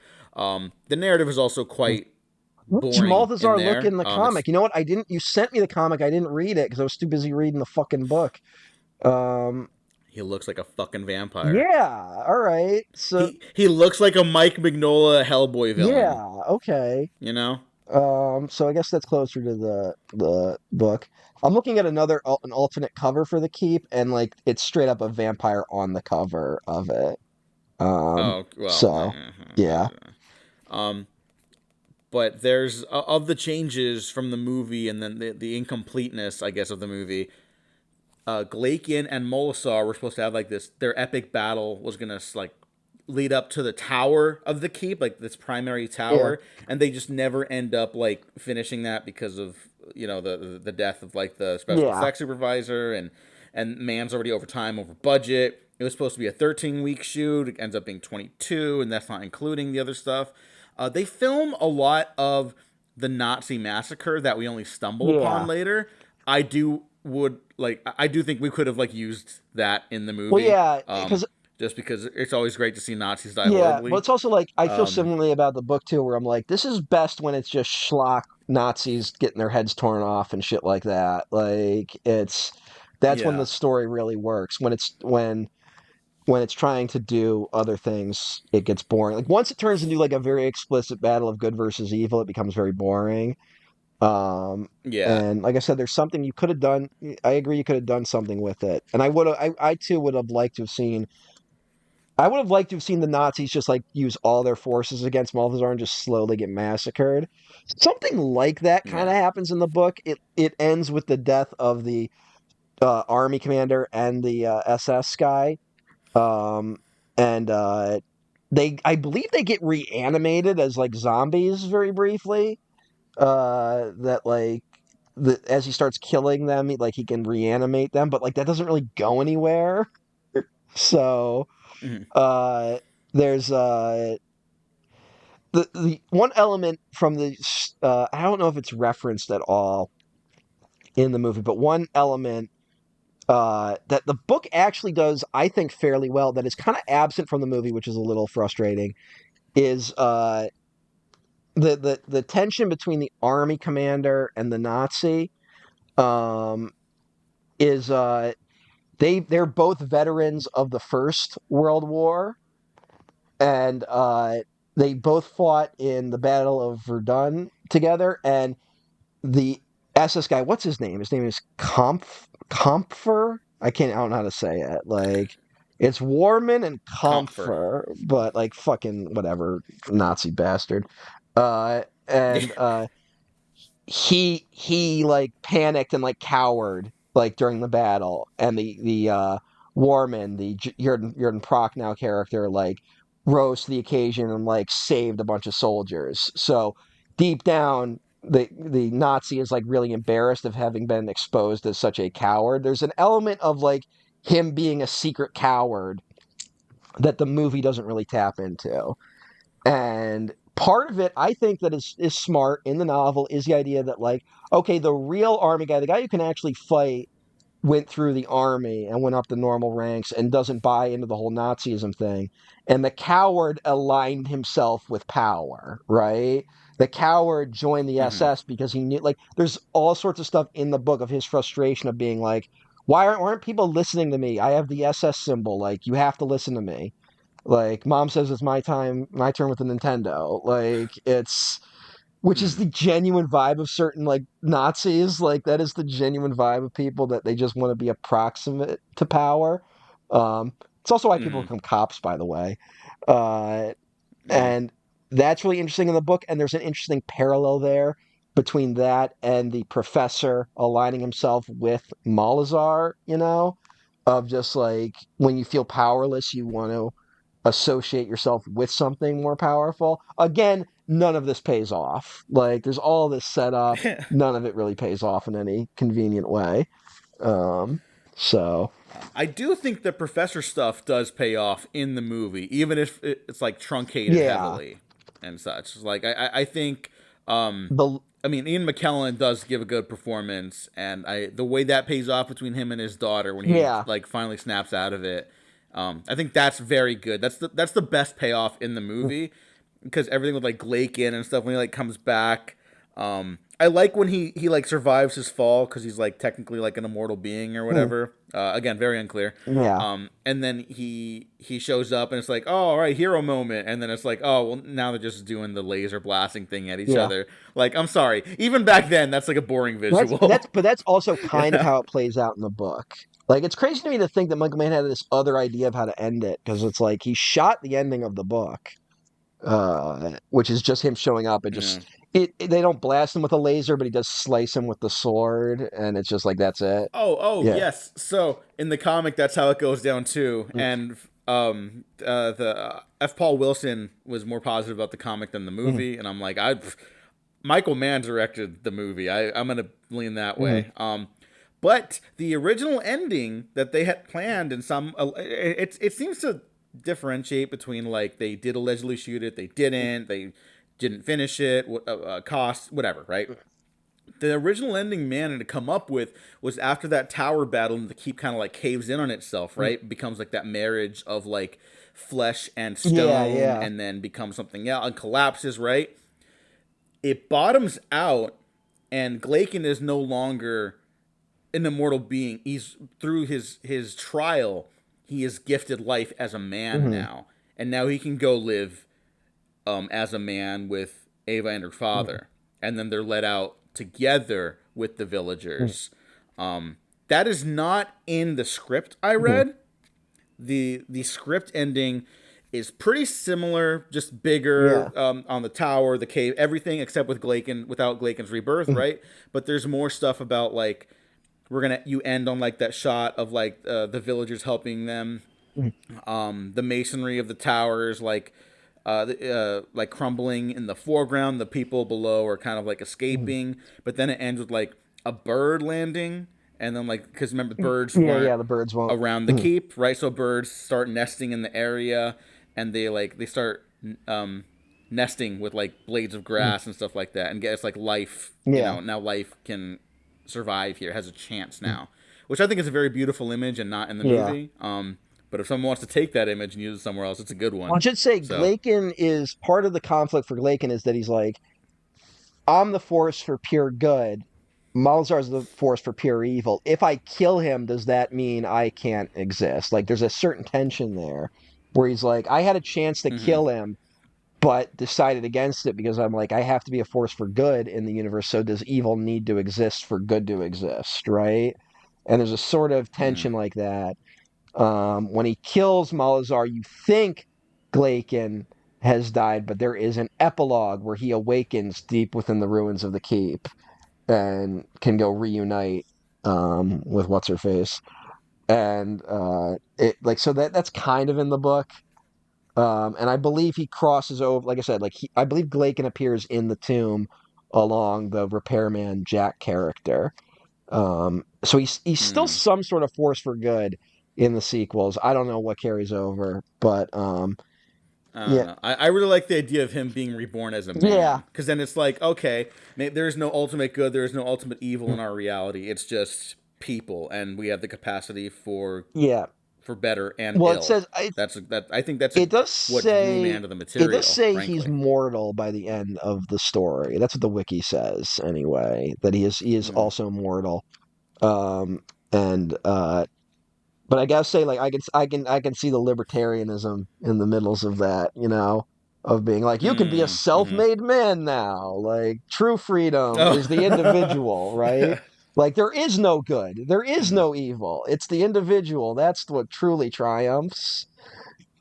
The narrative is also mm. quite What's boring in Malthazar look there. in the It's comic? You know what? I didn't. You sent me the comic. I didn't read it because I was too busy reading the fucking book. Um, He looks like a fucking vampire. yeah. All right. So He looks like a Mike Mignola Hellboy villain. yeah. Okay. You know? So I guess that's closer to the book. I'm looking at an alternate cover for the Keep, and like it's straight up a vampire on the cover of it. Oh well. So yeah, Um, but there's of the changes from the movie and then the incompleteness, I guess, of the movie. Glakian and Molasar were supposed to have like this. Their epic battle was gonna like lead up to the tower of the keep, like this primary yeah, tower, and they just never end up like finishing that because of the death of like the special yeah, effects supervisor and Mann's already over time over budget. It was supposed to be a 13-week shoot. It ends up being 22, and that's not including the other stuff. They film a lot of the Nazi massacre that we only stumble upon yeah. later. I do think we could have like used that in the Well, movie. yeah, because Just because it's always great to see Nazis die yeah, but horribly. it's also like I feel Um, similarly about the book too, where I'm like, this is best when it's just schlock Nazis getting their heads torn off and shit like that. Like that's when the yeah, story really works. When it's trying to do other things, it gets boring. Like once it turns into like a very explicit battle of good versus evil, it becomes very boring. Um, yeah, and like I said, there's something you could have done. I agree, you could have done something with it, and I too would have liked to have seen. I would have liked to have seen the Nazis just like use all their forces against Malthazar and just slowly get massacred. Something like that kind yeah. of happens in the book. It ends with the death of the army commander and the SS guy. Um, and I believe they get reanimated as like zombies very briefly. That like as he starts killing them, he can reanimate them, but like that doesn't really go anywhere. So Mhm. uh, there's the one element from the I don't know if it's referenced at all in the movie, but one element that the book actually does, I think, fairly well, that is kind of absent from the movie, which is a little frustrating, is the tension between the army commander and the Nazi. Um, is they're both veterans of the First World War, and they both fought in the Battle of Verdun together. And the SS guy, what's his name? His name is Kampfer. I don't know how to say it. Like it's Warman and Comfort. Kampfer, but like fucking whatever, Nazi bastard. And he like panicked and like cowered like during the battle, and the Warman, the Jurgen Prochnow character, like rose to the occasion and like saved a bunch of soldiers. So deep down, the Nazi is like really embarrassed of having been exposed as such a coward. There's an element of like him being a secret coward that the movie doesn't really tap into. And part of it, I think, that is smart in the novel is the idea that, like, okay, the real army guy, the guy who can actually fight, went through the army and went up the normal ranks and doesn't buy into the whole Nazism thing. And the coward aligned himself with power, right? The coward joined the Mhm. SS because he knew, like, there's all sorts of stuff in the book of his frustration of being like, why aren't people listening to me? I have the SS symbol. Like, you have to listen to me. Like mom says it's my turn with the Nintendo. Like it's which is Mhm. the genuine vibe of certain like Nazis. Like that is the genuine vibe of people that they just want to be approximate to power. It's also why people Mhm. become cops, by the way. Uh, Yeah. and that's really interesting in the book. And there's an interesting parallel there between that and the professor aligning himself with Malasar, of just like when you feel powerless, you want to associate yourself with something more powerful. Again, none of this pays off. Like there's all this setup, none of it really pays off in any convenient way. Um, so I do think the professor stuff does pay off in the movie, even if it's like truncated yeah, heavily and such. Like I think, um, the I mean, Ian McKellen does give a good performance, and the way that pays off between him and his daughter when he yeah. like finally snaps out of it, I think that's very good. That's the best payoff in the movie because everything with like Glaken and stuff when he like comes back. I like when he like survives his fall because he's like technically like an immortal being or Hmm, whatever. Again, very unclear. yeah. And then he shows up and it's like, oh, all right, hero moment. And then it's like, oh, well, now they're just doing the laser blasting thing at each Yeah. other. Like, I'm sorry, even back then, that's like a boring That's visual. that's but that's also You kind of know? how it plays out in the book. Like it's crazy to me to think that Michael Mann had this other idea of how to end it because it's like he shot the ending of the book, which is just him showing up and Yeah. just they don't blast him with a laser, but he does slice him with the sword, and it's just like that's it. Oh, Yeah. yes. So in the comic, that's how it goes down too. And the F. Paul Wilson was more positive about the comic than the Mm-hmm. movie, and I'm like, Michael Mann directed the movie. I'm gonna lean that Mm-hmm. way. But the original ending that they had planned, and some it seems to differentiate between like they did allegedly shoot it, they didn't finish it, cost, whatever, right? The original ending Mann had to come up with was after that tower battle and the keep kind of like caves in on itself, right? It becomes like that marriage of like flesh and Yeah, stone yeah. and then becomes something else and collapses, right? It bottoms out and Glaken is no longer an immortal being. He's through his trial, he is gifted life as a man Mm-hmm. now. And now he can go live as a man with Ava and her father, and then they're let out together with the villagers. That is not in the script I Mm-hmm. read. The script ending is pretty similar, just bigger Yeah. on the tower, the cave, everything except with Glaken without Glaken's rebirth, Mm-hmm. right? But there's more stuff about like you end on like that shot of like the villagers helping them The masonry of the towers, like crumbling in the foreground. The people below are kind of like escaping, but then it ends with like a bird landing, and then like because remember birds weren't the birds won't around the keep, right? So birds start nesting in the area, and they start nesting with like blades of grass and stuff like that, and it's like life. Now life can survive here, has a chance now, which I think is a very beautiful image and not in the movie. But if someone wants to take that image and use it somewhere else, it's a good one. I should say Glaken is part of the conflict for Glaken is that he's like, I'm the force for pure good. Malasar's the force for pure evil. If I kill him, does that mean I can't exist? Like, there's a certain tension there where he's like, I had a chance to kill him, but decided against it because I'm like, I have to be a force for good in the universe. So does evil need to exist for good to exist, right? And there's a sort of tension like that. When he kills Malasar, you think Glaken has died, but there is an epilogue where he awakens deep within the ruins of the keep and can go reunite with what's her face, and so that's kind of in the book. And I believe he crosses over, like I said, I believe Glaken appears in the tomb along the repairman Jack character. So he's still some sort of force for good in the sequels. I don't know what carries over, but I really like the idea of him being reborn as a man. Yeah. Because then it's like, okay, there is no ultimate good, there is no ultimate evil in our reality. It's just people, and we have the capacity for better and ill. It says I think that's it does what say, drew me into the material. It does say frankly. he's mortal by the end of the story. That's what the wiki says, anyway. That he is also mortal. But I gotta say, like, I can see the libertarianism in the middles of that, of being like, you can be a self-made man now. Like, true freedom is the individual, right? Like, there is no good, there is no evil. It's the individual. That's what truly triumphs.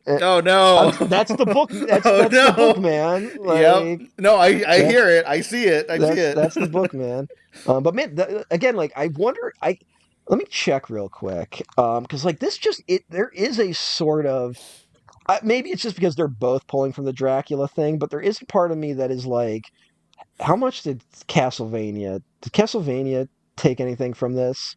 Oh no! That's the book. That's the book, man. Like, no, I hear it. I see it. I see it. That's the book, man. But man, again, like, I wonder. Let me check real quick, because like this there is a sort of maybe it's just because they're both pulling from the Dracula thing, but there is a part of me that is like, how much did Castlevania take anything from this?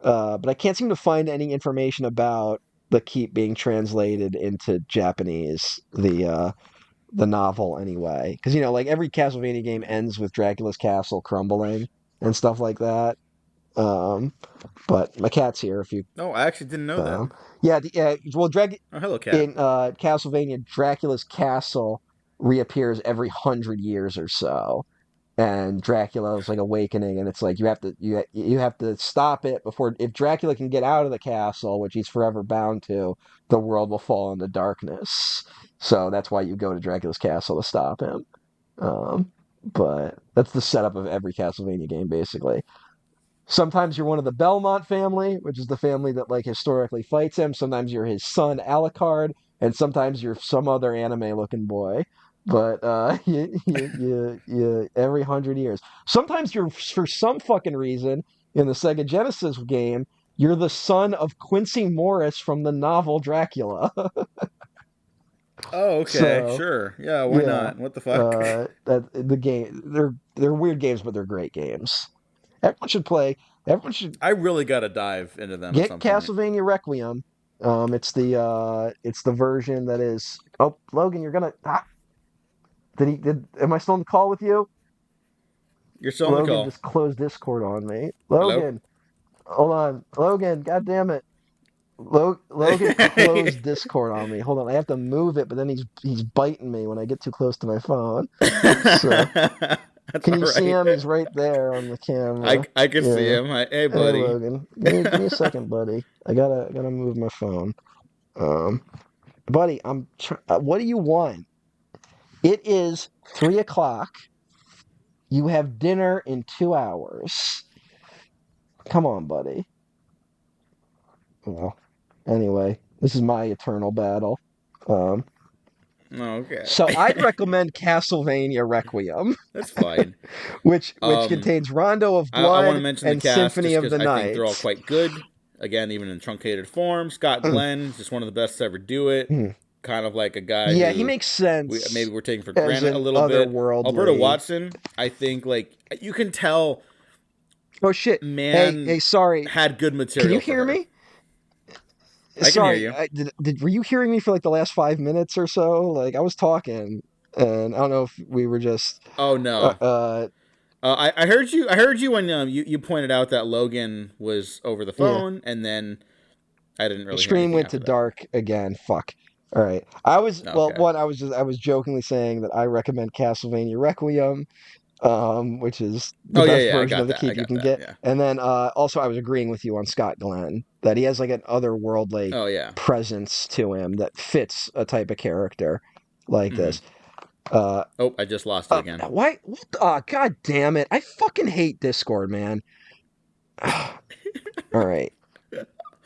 But I can't seem to find any information about the Keep being translated into Japanese, the novel anyway, because like every Castlevania game ends with Dracula's castle crumbling and stuff like that. But my cat's here. If you I actually didn't know that. Well, hello, cat. In Castlevania, Dracula's castle reappears every 100 years or so, and Dracula is like awakening, and it's like you have to stop it before, if Dracula can get out of the castle, which he's forever bound to, the world will fall into darkness. So that's why you go to Dracula's castle to stop him. But that's the setup of every Castlevania game, basically. Sometimes you're one of the Belmont family, which is the family that like historically fights him. Sometimes you're his son Alucard, and sometimes you're some other anime-looking boy. But you every 100 years. Sometimes you're, for some fucking reason, in the Sega Genesis game, you're the son of Quincy Morris from the novel Dracula. Oh, okay, sure, yeah, why not? What the fuck? The game, they're weird games, but they're great games. Everyone should play. I really got to dive into them. Get at some point. Castlevania Requiem. It's the version that is. Oh, Logan, you're gonna. Am I still on the call with you? You're still on the call. Logan just closed Discord on me. Logan, hold on. Logan, God damn it. Logan closed Discord on me. Hold on, I have to move it, but then he's biting me when I get too close to my phone. So. Can you see him? He's right there on the camera. I can see him. Hey, buddy. Hey, Logan. Give me a second, buddy. I gotta move my phone. Buddy, what do you want? It is 3:00. You have dinner in 2 hours. Come on, buddy. Well, anyway, this is my eternal battle. Okay. So I'd recommend Castlevania Requiem. That's fine. which contains Rondo of Blood I want to mention and the cast Symphony of the I Night. think they're all quite good. again, even in truncated form. Scott Glenn, just one of the best to ever do it. Mhm. Kind of like a guy Yeah, who he makes sense maybe we're taking for as granted a an little bit. Alberta otherworldly. Watson, I think, like, you can tell Oh shit! Hey, Mann sorry. had good Can you material for hear her. me? I can hear Sorry, you. were you hearing me for like the last 5 minutes or so? Like I was talking, and I don't know if we were just. Oh Uh, no. uh I heard you. I heard you when you pointed out that Logan was over the yeah. phone, and then I didn't The really hear screen anything went to after that. dark again. Fuck. All right. Okay. I was jokingly saying that I recommend Castlevania Requiem, which is the Oh yeah, best yeah. I version of got the that. I keep you got can that. get. Yeah. And then also I was agreeing with you on Scott Glenn that he has like an otherworldly Oh yeah. presence to him that fits a type of character like Mm-hmm. this. Uh, Oh, I just lost you again. why? What? God damn it! I fucking hate Discord, man. All right.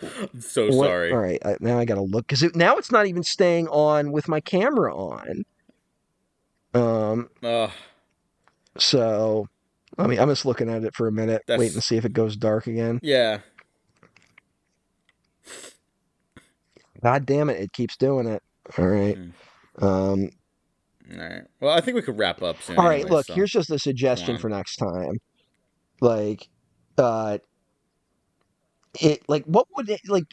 I'm so What? All sorry. right. Now I gotta look because now it's not even staying on with my camera on. Um. Ugh, So, I mean, I'm just looking at it for a minute, waiting to that's see if it goes dark again. yeah. God damn it! It keeps doing it. All right. Mm-hmm. Um. All right. Well, I think we could wrap up soon, All right. anyway. Look, So here's just a come suggestion on. for next time. Like, uh, what would it like?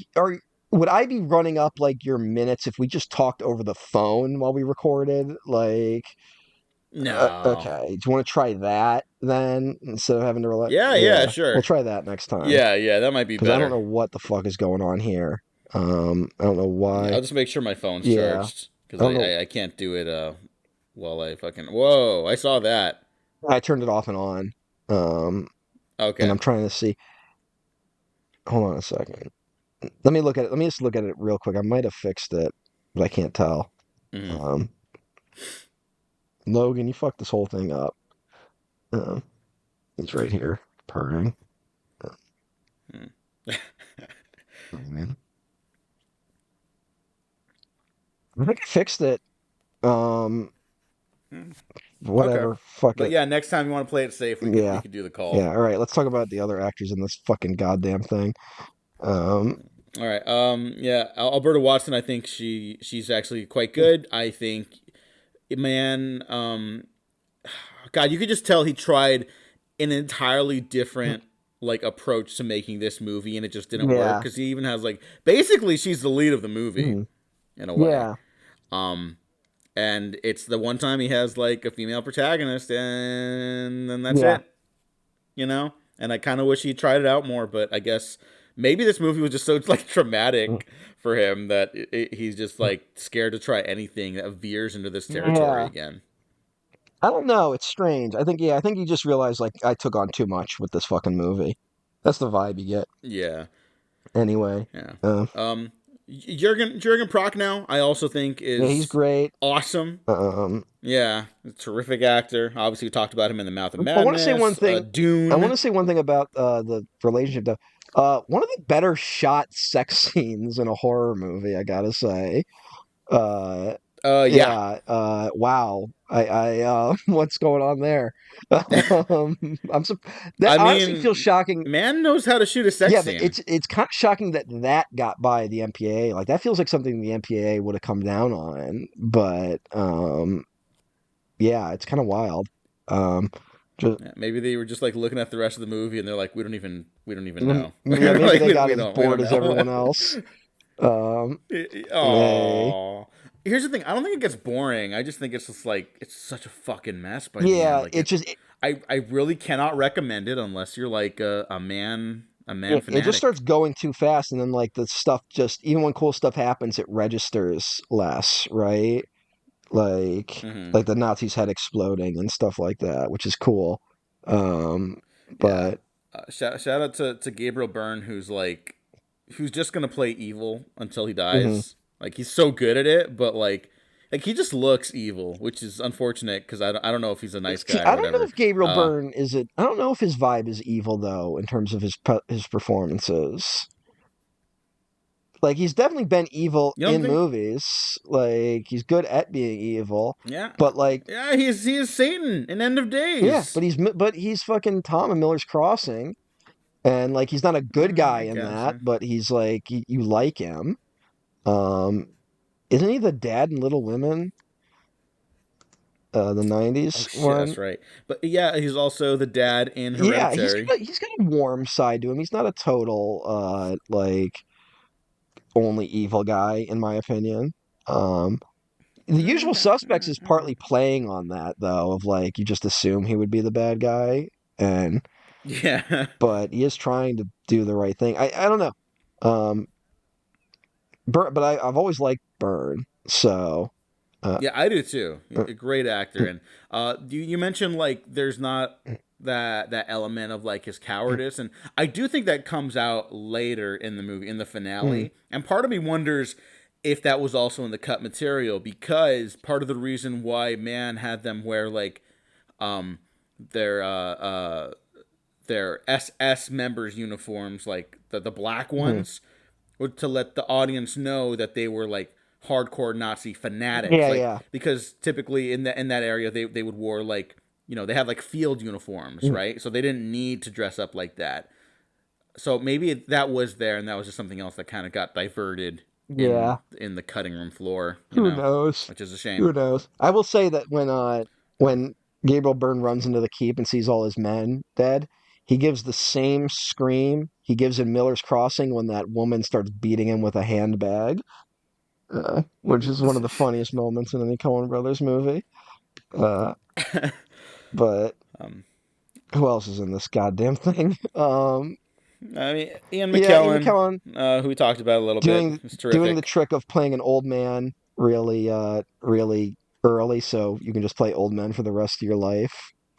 Would I be running up like your minutes if we just talked over the phone while we recorded? Like, No. okay. Do you want to try that then instead of having to rely? Yeah. Yeah. Yeah, we'll Sure. try that next time Yeah. Yeah. That might be because I don't better. know what the fuck is going on here. I don't know Yeah. why. I'll just make sure my phone's Yeah, charged I because don't know. I can't do it. While I fucking. Whoa! I saw that. I turned it off and on. And Okay. I'm trying to see. Hold on a second. Let me look at it. Let me just look at it real quick. I might have fixed it, but I can't tell. Mm-hmm. Um, Logan, you fucked this whole thing up. He's right here, purring. Oh, man. I think I fixed it. Um, Okay. Whatever. Fuck But it. yeah, next time you want to play it safe, we Yeah. could do the call. Yeah. All right. Let's talk about the other actors in this fucking goddamn thing. All right. Yeah, Alberta Watson. I think she's actually quite good. I think, man. God, you could just tell he tried an entirely different like approach to making this movie, and it just didn't work. Yeah. Because he even has like basically she's the lead of the movie Mhm. in a way. Yeah. And it's the one time he has like a female protagonist, and then that's Yeah. it. You know. And I kind of wish he tried it out more, but I guess maybe this movie was just so like traumatic for him that he's just like scared to try anything that veers into this territory Yeah. again. I don't know. It's strange. I think you just realized like I took on too much with this fucking movie. That's the vibe you get. Yeah, Anyway. yeah. Uh, Jurgen Prochnow, I also think yeah, he's is great. awesome. Um, Yeah, a terrific actor. Obviously, we talked about him in The Mouth of I want to say one Madness, thing. I Dune. want to say one thing about the relationship though. One of the better shot sex scenes in a horror movie, I gotta say. Uh, Yeah. yeah. Wow. What's going on there? I'm so that I honestly feels mean, shocking. man knows how to shoot a sex Yeah, but scene. it's kind of shocking that got by the MPAA. Like that feels like something the MPAA would have come down on. But yeah, it's kind of wild. Just Yeah, maybe they were just like looking at the rest of the movie, and they're like, we don't even know. yeah, maybe Like, they got we as don't bored as know. everyone else. Hey. Oh, here's the thing. I don't think it gets boring. I just think it's just like it's such a fucking mess by the Yeah, end. Like I really cannot recommend it unless you're like a man it fanatic. just starts going too fast, and then like the stuff just even when cool stuff happens, it registers less, right? Like Mm-hmm. like the Nazi's head exploding and stuff like that, which is cool. Um, Yeah. but Shout out to Gabriel Byrne, who's just gonna play evil until he mhm. dies. Like he's so good at it, but like he just looks evil, which is unfortunate because I don't know if he's a nice See, guy or I don't know whatever. if Gabriel Byrne is it. I don't know if his vibe is evil though, in terms of his performances. Like he's definitely been evil You don't in think? movies. Like he's good at being evil, Yeah, but like yeah. He is Satan in End of yeah, Days. but he's fucking Tom in Miller's Crossing. and like he's not a good guy I in that, gotcha. but he's like you like him. Um, isn't he the dad in Little Women? The Oh '90s shit, one. that's right. But yeah, he's also the dad in Yeah, Hereditary. he's got a warm side to him. He's not a total like only evil guy, in my opinion. Um, The Usual Suspects is All right. partly playing on that, though, of like you just assume he would be the bad guy, and Yeah. but he is trying to do the right thing. I don't know, um, but I've always liked Byrne, so uh, Yeah, I do too. uh, A great actor, and you mentioned like there's not that element of like his cowardice, and I do think that comes out later in the movie, in the mm, finale, and part of me wonders if that was also in the cut material, because part of the reason why Mann had them wear like um their their SS members uniforms, like the black mm. ones, to let the audience know that they were like hardcore Nazi fanatics. Yeah, Like, yeah. because typically in that area they would wear like, they had like field uniforms, Mm, right? So they didn't need to dress up like that. So maybe that was there, and that was just something else that kind of got diverted yeah. in the cutting room floor, Who knows? which is a shame. Who knows? I will say that when Gabriel Byrne runs into the keep and sees all his men dead, he gives the same scream he gives in Miller's Crossing when that woman starts beating him with a handbag, which is one of the funniest moments in any Coen Brothers movie. Uh, but um, who else is in this goddamn thing? I mean, Ian Yeah, Ian McKellen, McKellen who we talked about a little bit, doing is doing the terrific. trick of playing an old man really early, so you can just play old men for the rest of your life.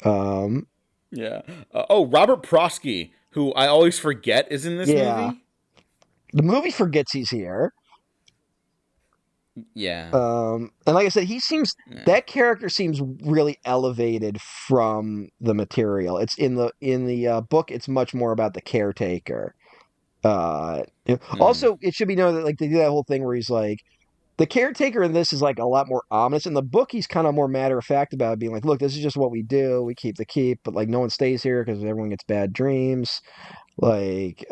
Um, Yeah. Oh, Robert Prosky, who I always forget is in this yeah, movie. the movie forgets he's here. Yeah. And like I said, he seems Yeah. that character seems really elevated from the material. It's in the book. It's much more about the caretaker. Mm. Also, it should be known that like they do that whole thing where he's like the caretaker in this is like a lot more ominous. In the book, he's kind of more matter of fact about it, being like, "Look, this is just what we do. We keep the keep, but like no one stays here because everyone gets bad dreams." Like,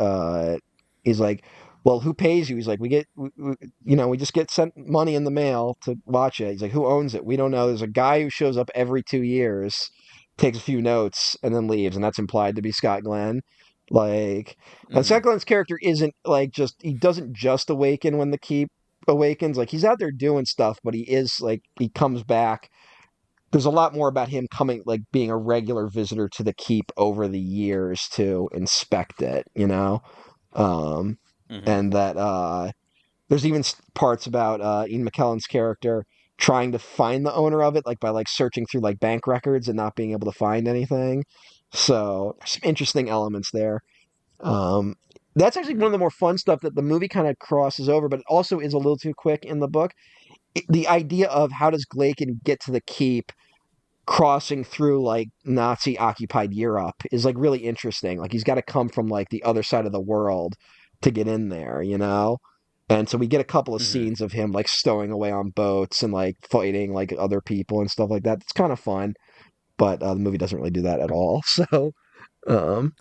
he's like, well, who pays you? He's like, we just get sent money in the mail to watch it. He's like, who owns it? We don't know. There's a guy who shows up every 2 years, takes a few notes, and then leaves, and that's implied to be Scott Glenn. Like, and Mm-hmm. Scott Glenn's character isn't like he doesn't just awaken when the keep awakens. Like, he's out there doing stuff, but he is like, he comes back. There's a lot more about him coming, like being a regular visitor to the keep over the years to inspect it, um, Mm-hmm. and that there's even parts about Ian McKellen's character trying to find the owner of it, like by like searching through like bank records and not being able to find anything. So there's some interesting elements there. Um, that's actually one of the more fun stuff that the movie kind of crosses over, but it also is a little too quick in the book. The idea of how does Glaken get to the keep crossing through like Nazi occupied Europe is like really interesting. Like he's got to come from like the other side of the world to get in there. And so we get a couple of Mm-hmm. scenes of him like stowing away on boats and like fighting like other people and stuff like that. It's kind of fun, but the movie doesn't really do that at all. So, um,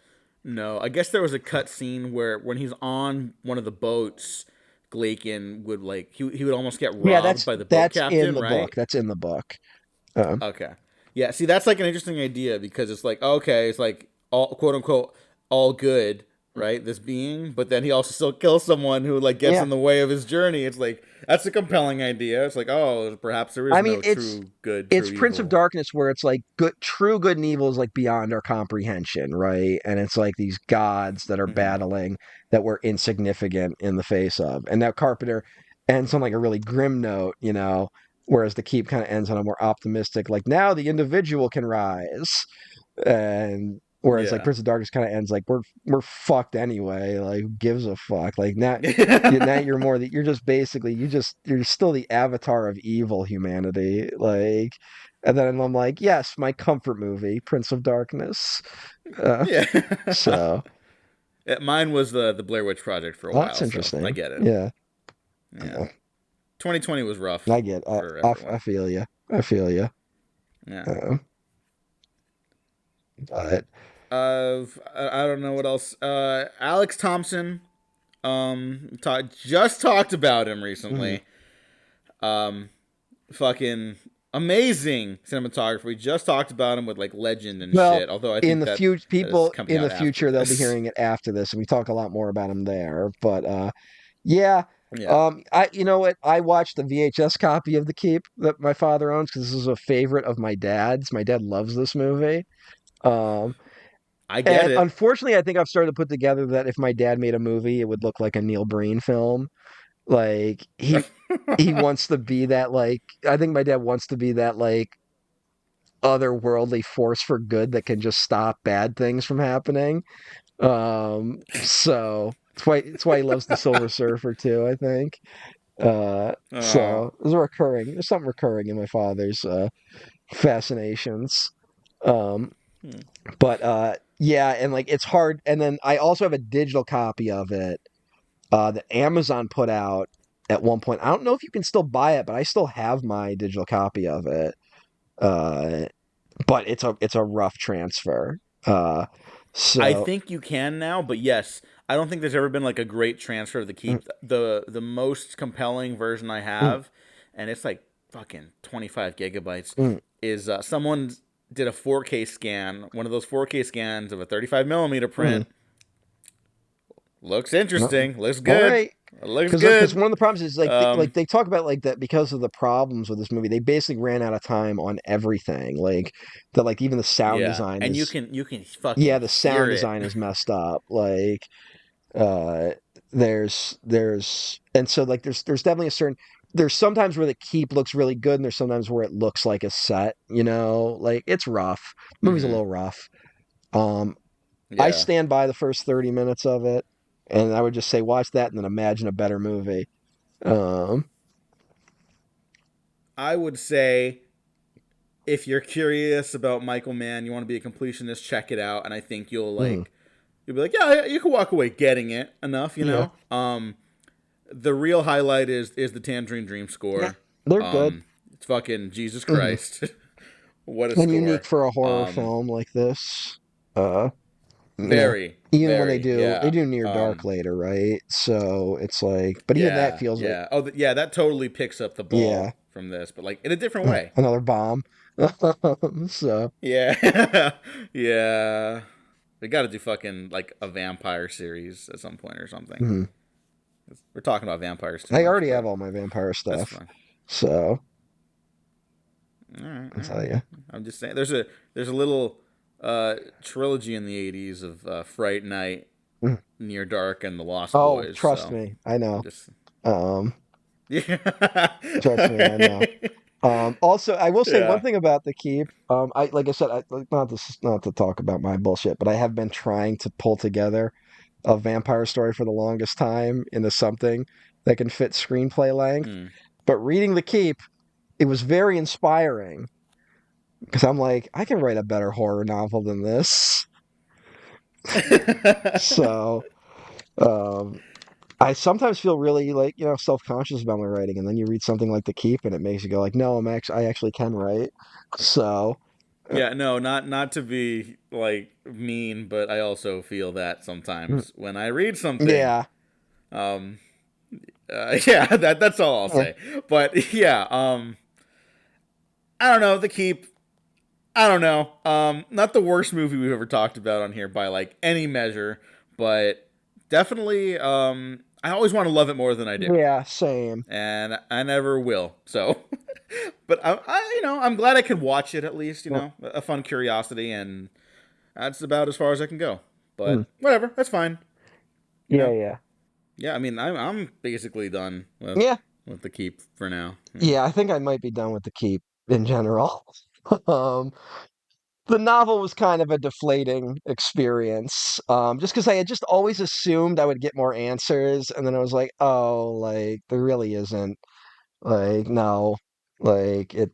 No, I guess there was a cut scene where when he's on one of the boats, Glaken would like he would almost get yeah, robbed by the boat that's in captain, the book. right? That's in the book. Um, Okay. Yeah, see that's like an interesting idea, because it's like, okay, it's like all quote unquote all good, right? This being, but then he also still kills someone who like gets yeah, in the way of his journey. It's like that's a compelling idea. It's like, oh, perhaps there is I mean, no true good, true it's Prince of evil. Darkness where it's like true good and evil is like beyond our comprehension, right? And it's like these gods that are Mm-hmm. battling that we're insignificant in the face of. And that Carpenter ends on like a really grim note, whereas the Keep kind of ends on a more optimistic, like now the individual can rise. And whereas like Yeah. Prince of Darkness kind of ends like we're fucked anyway. Like who gives a fuck? Like now you're more that you're just basically you're still the avatar of evil humanity. Like, and then I'm like, yes, my comfort movie, Prince of Darkness. Uh, Yeah. so Mine was the Blair Witch Project for a that's while, so I interesting. get it. Yeah, Yeah. 2020 was rough I get. for I everyone. feel you. I feel you. Yeah. Uh, but I don't know what else. Alex Thompson. Just talked about him recently. Fucking amazing cinematography. We just talked about him with like Legend and Well, shit. Although I in think the that future, is people coming in the out after future they'll be this. hearing it after this, and we talk a lot more about him there. But yeah, Yeah. you know what? I watched the VHS copy of The Keep that my father owns because this is a favorite of my dad's. My dad loves this movie. Um, I get and it. unfortunately, I think I've started to put together that if my dad made a movie, it would look like a Neil Breen film. Like he wants to be that like I think my dad wants to be that like otherworldly force for good that can just stop bad things from happening. So it's why he loves the Silver Surfer too, I think. Oh. So there's something recurring in my father's fascinations. Um, Hmm. but yeah, and like it's hard. And then I also have a digital copy of it that Amazon put out at one point. I don't know if you can still buy it, but I still have my digital copy of it. Uh, but it's a rough transfer. Uh, I so think you can now, but yes, I don't think there's ever been like a great transfer of the mm, Keep. The most compelling version I mm, have, and it's like fucking 25 gigabytes, mm, is someone did a 4K scan, one of those 4K scans of a 35 millimeter mm. print. Looks No. interesting. Looks All good. right. Looks Because good. one of the problems is Um, they talk about like that because of the problems with this movie, they basically ran out of time on everything. Like that, like even the sound yeah, design and is you can fucking yeah, the hear sound it. design is messed up. Like uh, there's and so like there's definitely a certain there's sometimes where the keep looks really good, and there's sometimes where it looks like a set. You know, like it's rough. The movie's a Hmm. little rough. Um, I Yeah, stand by the first 30 minutes of it, and I would just say watch that and then imagine a better movie. Um, I would say if you're curious about Michael Mann, you want to be a completionist, check it out, and I think mm, you'll be like, yeah, you can walk away getting it enough, you yeah, know. The real highlight is the Tangerine Dream yeah, score. they're good. It's fucking Jesus Hmm. Christ, what a And unique score. for a horror Um, film like this. Uh, yeah. very, Even when very, they yeah. do Near Dark later, right? So it's like, but even that Yeah, feels like, yeah. Oh, yeah. That totally picks up the yeah, ball from this, but like in a different way. another bomb. So, Yeah, yeah. We got to do fucking like a vampire series at some point or something. mhm. We're talking about vampires too I much, already have but all my vampire that's stuff. fine. So, All right, I'll all tell right. you. I'm just saying. There's a little trilogy in the '80s of Fright Night, Mm. Near Dark, and The Lost Oh, Boys. trust So me, I I'm know. just Um, yeah. Trust me, I know. Also, I will say one Yeah. thing about the keep. I like I said, not to talk about my bullshit, but I have been trying to pull together a vampire story for the longest time into something that can fit screenplay length. Mm. But reading the keep, it was very inspiring because I'm like, I can write a better horror novel than this. So, um, I sometimes feel really like, self-conscious about my writing, and then you read something like The Keep and it makes you go like, no, I actually can write. So, uh, Yeah, no, not to be like mean, but I also feel that mm, sometimes when I read something. yeah. Um, yeah, that's all I'll Eh, say. But yeah, I don't know. The Keep. I don't know. Not the worst movie we've ever talked about on here by like any measure, but definitely. I always want to love it more than I do, yeah, same. and I never will. So, but I'm glad I can watch it at least. You Mm, know, a fun curiosity, and that's about as far as I can go. mm, But whatever, that's fine. You yeah, know, yeah. yeah. I mean, I'm basically done Yeah, with the Keep for now. yeah, I think I might be done with The Keep in general. Um, the novel was kind of a deflating experience. Just because I had just always assumed I would get more answers, and then I was like, oh, like there really isn't. Like, no, like it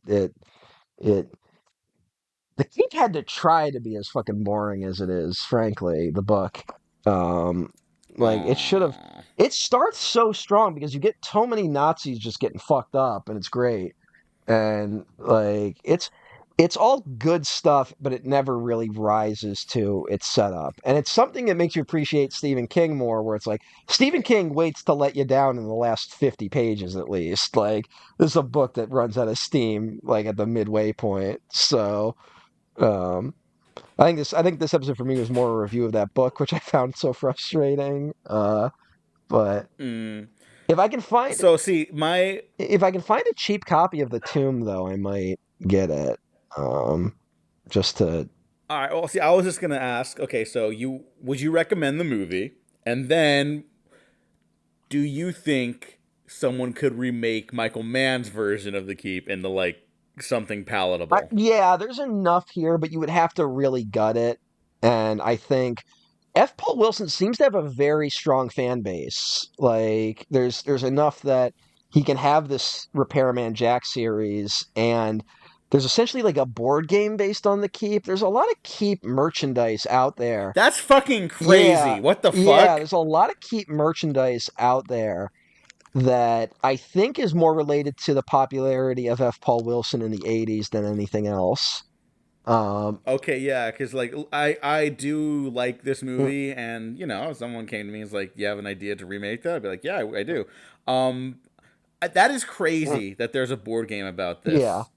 the Keep had to try to be as fucking boring as it is, frankly, the book. Um, like it should have Aww. it starts so strong because you get so many Nazis just getting fucked up and it's great. And like it's all good stuff, but it never really rises to its setup. And it's something that makes you appreciate Stephen King more, where it's like Stephen King waits to let you down in the last 50 pages at least. Like this is a book that runs out of steam like at the midway point. So um I think this episode for me was more a review of that book, which I found so frustrating. But Mm. if I can find So see, my if I can find a cheap copy of The Tomb though, I might get it. Um just to all right. Well, see, I was just gonna ask. Okay, so would you recommend the movie, and then do you think someone could remake Michael Mann's version of the Keep into like something palatable? yeah, there's enough here, but you would have to really gut it. And I think F. Paul Wilson seems to have a very strong fan base. Like there's enough that he can have this Repairman Jack series, and there's essentially like a board game based on the Keep. There's a lot of Keep merchandise out there. That's fucking Yeah, crazy. What the yeah, fuck? there's a lot of Keep merchandise out there that I think is more related to the popularity of F. Paul Wilson in the 80s than anything else. Um, Okay, yeah, because like I do like this mm, movie, and if someone came to me and was like, "You have an idea to remake that?" I'd be like, "Yeah, I do." Um, that is mm, crazy that there's a board game about yeah, this.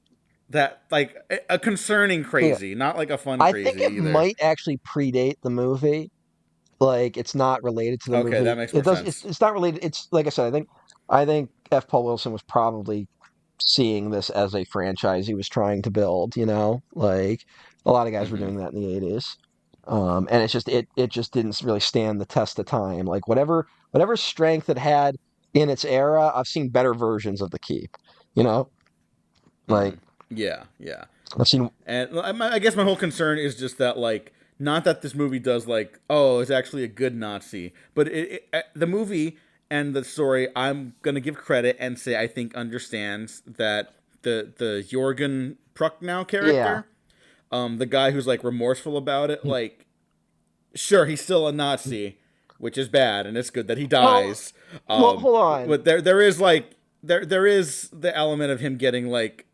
That like a concerning yeah. crazy, not like a fun I think crazy it either. might actually predate the movie. Like it's not related to the Okay, that movie. makes It more does. sense. It's not related. It's like I said. I think F. Paul Wilson was probably seeing this as a franchise he was trying to build. Like a lot of guys were Hmm. doing that in the 80s. And it just didn't really stand the test of time. Like whatever strength it had in its era, I've seen better versions of the Keep. You know, Hmm. like Yeah, yeah. I've seen. And I guess my whole concern is just that, like, not that this movie does, like, oh, it's actually a good Nazi, but the movie and the story, I'm going to give credit and say I think understands that the Jorgen Prucknow Yeah. character, the guy who's, like, remorseful about it, like, sure, he's still a Nazi, which is bad, and it's good that he Well, dies. well, hold on. But there is, like, there is the element of him getting, like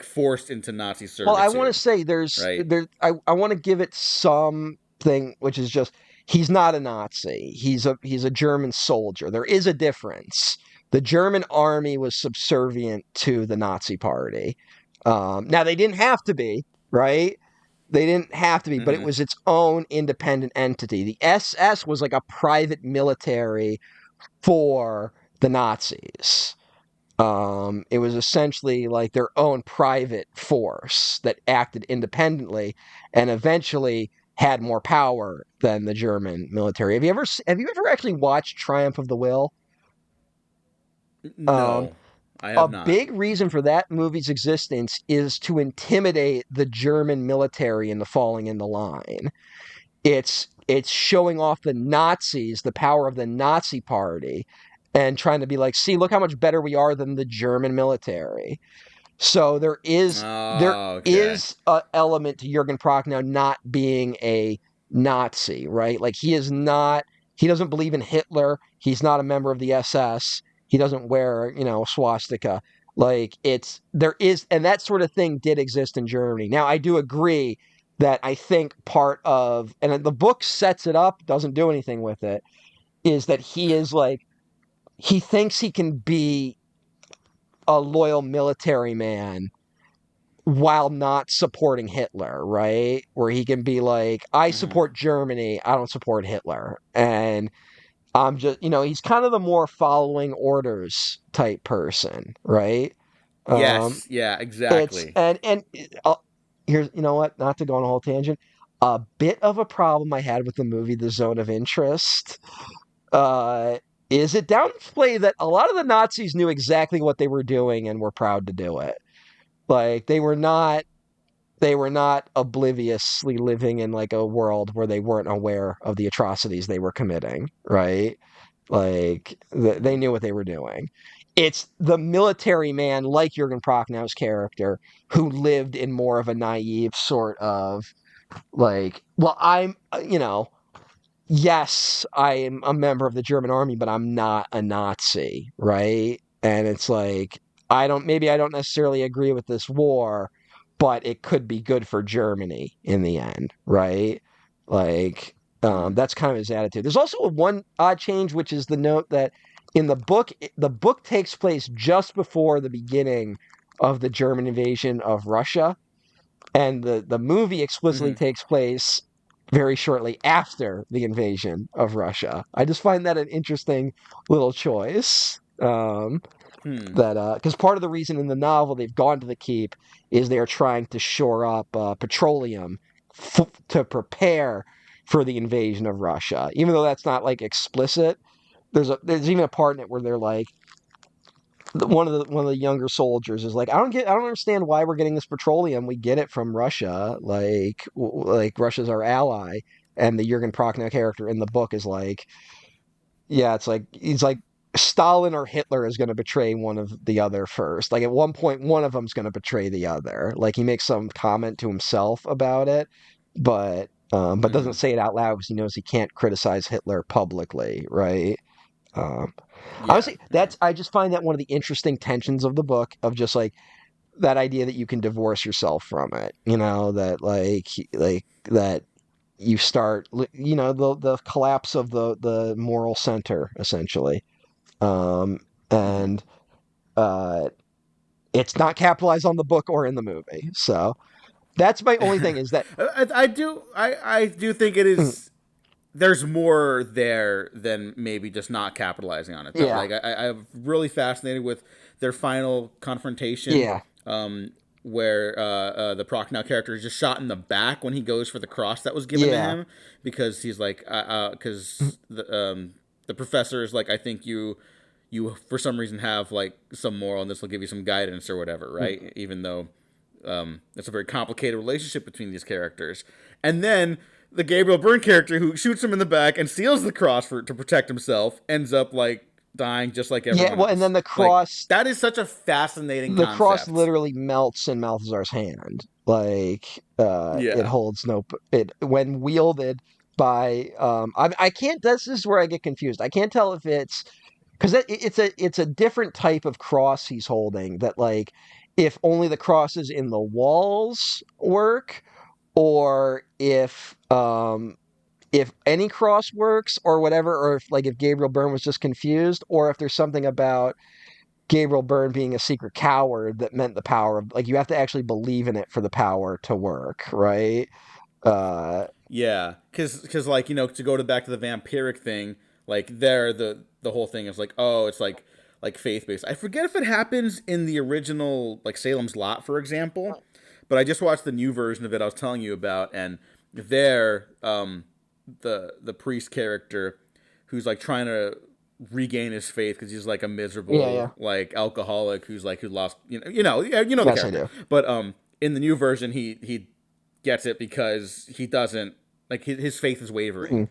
forced into Nazi Well, I want to servitude, say right? I want to give it something which is just he's not a Nazi. He's a German soldier. There is a difference. The German army was subservient to the Nazi party. Now they didn't have to be, right? They didn't have to be, but it Hmm. was its own independent entity. The SS was like a private military for the Nazis. It was essentially like their own private force that acted independently and eventually had more power than the German military. Have you ever actually watched Triumph of the Will? Um, No, I a have not. big reason for that movie's existence is to intimidate the German military into falling into line. It's showing off the Nazis, the power of the Nazi party, and trying to be like, see, look how much better we are than the German military. So there Oh, okay. is a element to Jurgen Prochnow not being a Nazi, right? Like he doesn't believe in Hitler. He's not a member of the SS. He doesn't wear, a swastika. Like and that sort of thing did exist in Germany. Now I do agree that I think part of, and the book sets it up, doesn't do anything with it, is that he thinks he can be a loyal military man while not supporting Hitler, right? Where he can be like, I Hmm. support Germany, I don't support Hitler. And I'm just, he's kind of the more following orders type person, right? Um, Yes, yeah, it's, exactly. and here's, you know what? Not to go on a whole tangent. A bit of a problem I had with the movie The Zone of Interest uh, is it downplay that a lot of the Nazis knew exactly what they were doing and were proud to do it. Like they were not obliviously living in like a world where they weren't aware of the atrocities they were committing, right? Like they Hmm. knew what they were doing. It's the military man like Jurgen Prochnow's character who lived in more of a naive sort of like, well, yes, I am a member of the German army, but I'm not a Nazi, right? And it's like maybe I don't necessarily agree with this war, but it could be good for Germany in the end, right? Like, that's kind of his attitude. There's also one odd change, which is the note that in the book takes place just before the beginning of the German invasion of Russia, and the movie explicitly takes place very shortly after the invasion of Russia. I just find that an interesting little choice. That because part of the reason in the novel they've gone to the keep is they are trying to shore up petroleum to prepare for the invasion of Russia. Even though that's not like explicit, there's even a part in it where they're like, one of the younger soldiers is like, I don't understand why we're getting this petroleum. We get it from Russia, like Russia's our ally. And the Jürgen Prochnow character in the book is like, yeah, it's like he's like, Stalin or Hitler is going to betray one of the other first. Like at one point, one of them's going to betray the other. Like he makes some comment to himself about it, but doesn't say it out loud because he knows he can't criticize Hitler publicly, right? Honestly, I just find that one of the interesting tensions of the book, of just like that idea that you can divorce yourself from it. You know, that like that you start, you know, the collapse of the moral center essentially. And it's not capitalized on the book or in the movie. So that's my only thing is that I do think it is. There's more there than maybe just not capitalizing on it. Though. Yeah. Like I'm really fascinated with their final confrontation. Yeah. Where the Prochnow character is just shot in the back when he goes for the cross that was given to him, because he's like, because the professor is like, I think you for some reason have like some moral, and this will give you some guidance or whatever, right? Even though it's a very complicated relationship between these characters, and then the Gabriel Byrne character who shoots him in the back and steals the cross to protect himself ends up like dying just like everyone else. And then the cross, like, that is such a fascinating the concept. cross literally melts in Malthazar's hand. Like it holds when wielded by I can't, this is where I get confused. I can't tell if it's because it's a different type of cross he's holding, that like if only the crosses in the walls work, or if any cross works or whatever, or if Gabriel Byrne was just confused, or if there's something about Gabriel Byrne being a secret coward that meant the power of, like, you have to actually believe in it for the power to work, right? Yeah, because like, you know, to go back to the vampiric thing, like there the whole thing is like, oh, it's like faith based. I forget if it happens in the original, like Salem's Lot, for example, but I just watched the new version of it I was telling you about, and there the priest character who's like trying to regain his faith because he's like a miserable like alcoholic who lost the yes, character. I do. But in the new version he gets it because he doesn't, like, his faith is wavering.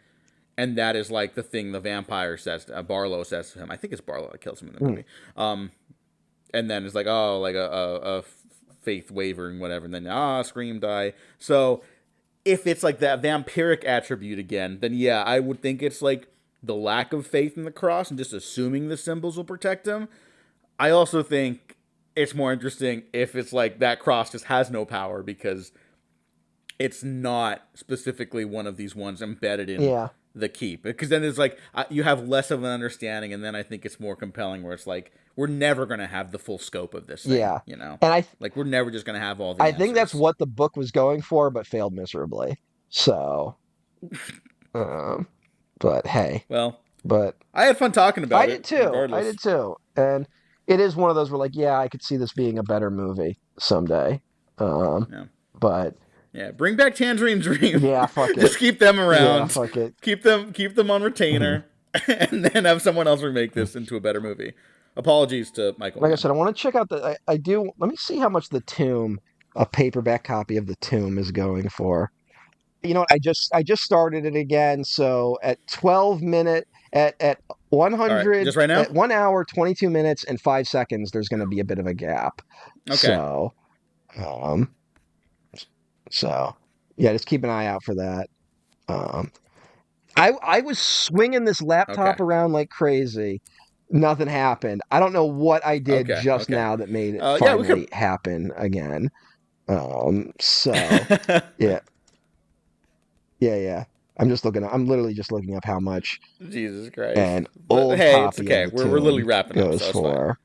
And that is like the thing the vampire says, Barlow says to him. I think it's Barlow that kills him in the movie. And then it's like, oh, like a faith wavering, whatever. And then, scream, die. So if it's like that vampiric attribute again, then yeah, I would think it's like the lack of faith in the cross and just assuming the symbols will protect him. I also think it's more interesting if it's like that cross just has no power because it's not specifically one of these ones embedded in the keep. Because then it's like you have less of an understanding, and then I think it's more compelling where it's like, we're never going to have the full scope of this thing, you know? And we're never just going to have all the answers. think that's what the book was going for, but failed miserably. So, but hey. Well, but I had fun talking about it. I did too. And it is one of those where, like, yeah, I could see this being a better movie someday. But yeah, bring back Tangerine Dream. Yeah, fuck it. Just keep them around. Yeah, fuck it. Keep them on retainer, and then have someone else remake this into a better movie. Apologies to Michael. Like I said, I want to check out I do. Let me see how much the Tomb, a paperback copy of the Tomb, is going for. You know what? I just started it again. So at 12 minute at 100, right, just right now, at 1 hour 22 minutes and 5 seconds, there's going to be a bit of a gap. Okay. So yeah, just keep an eye out for that. I was swinging this laptop around like crazy. Nothing happened. I don't know what I did just now that made it finally happen again. So yeah, yeah. I'm literally just looking up how much Jesus Christ. an But old hey, it's copy of okay. the We're literally Tomb wrapping up, goes so it's fine. for.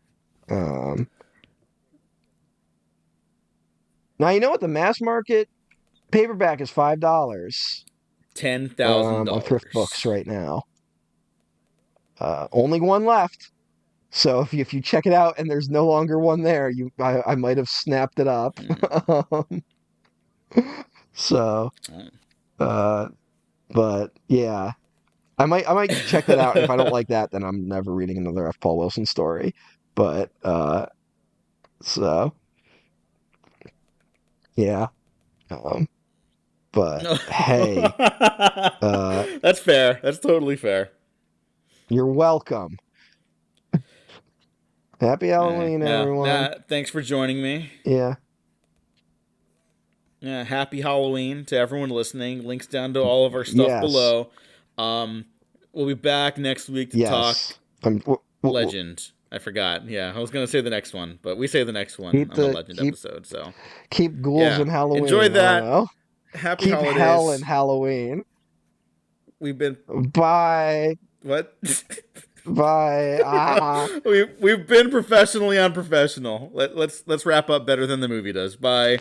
Now you know what, the mass market paperback is $5 on thrift books $10,000. right now. Only one left. So if you check it out and there's no longer one there, I might have snapped it up. So but yeah. I might check that out, and if I don't like that, then I'm never reading another F. Paul Wilson story. But so yeah. But No. hey, That's fair. That's totally fair. you're welcome. Happy Halloween, everyone. Thanks for joining me. Yeah. Yeah, happy Halloween to everyone listening. Links down to all of our stuff Yes. below. We'll be back next week to talk Yes. Legend. I forgot. Yeah, I was gonna say the next one, but we say the next one Keep on the the Legend keep episode. So keep ghouls yeah, in Halloween. enjoy I don't that. know. Happy Keep hell in holidays. Halloween. We've been Bye. what? Bye. We've been professionally unprofessional. Let's wrap up better than the movie does. Bye.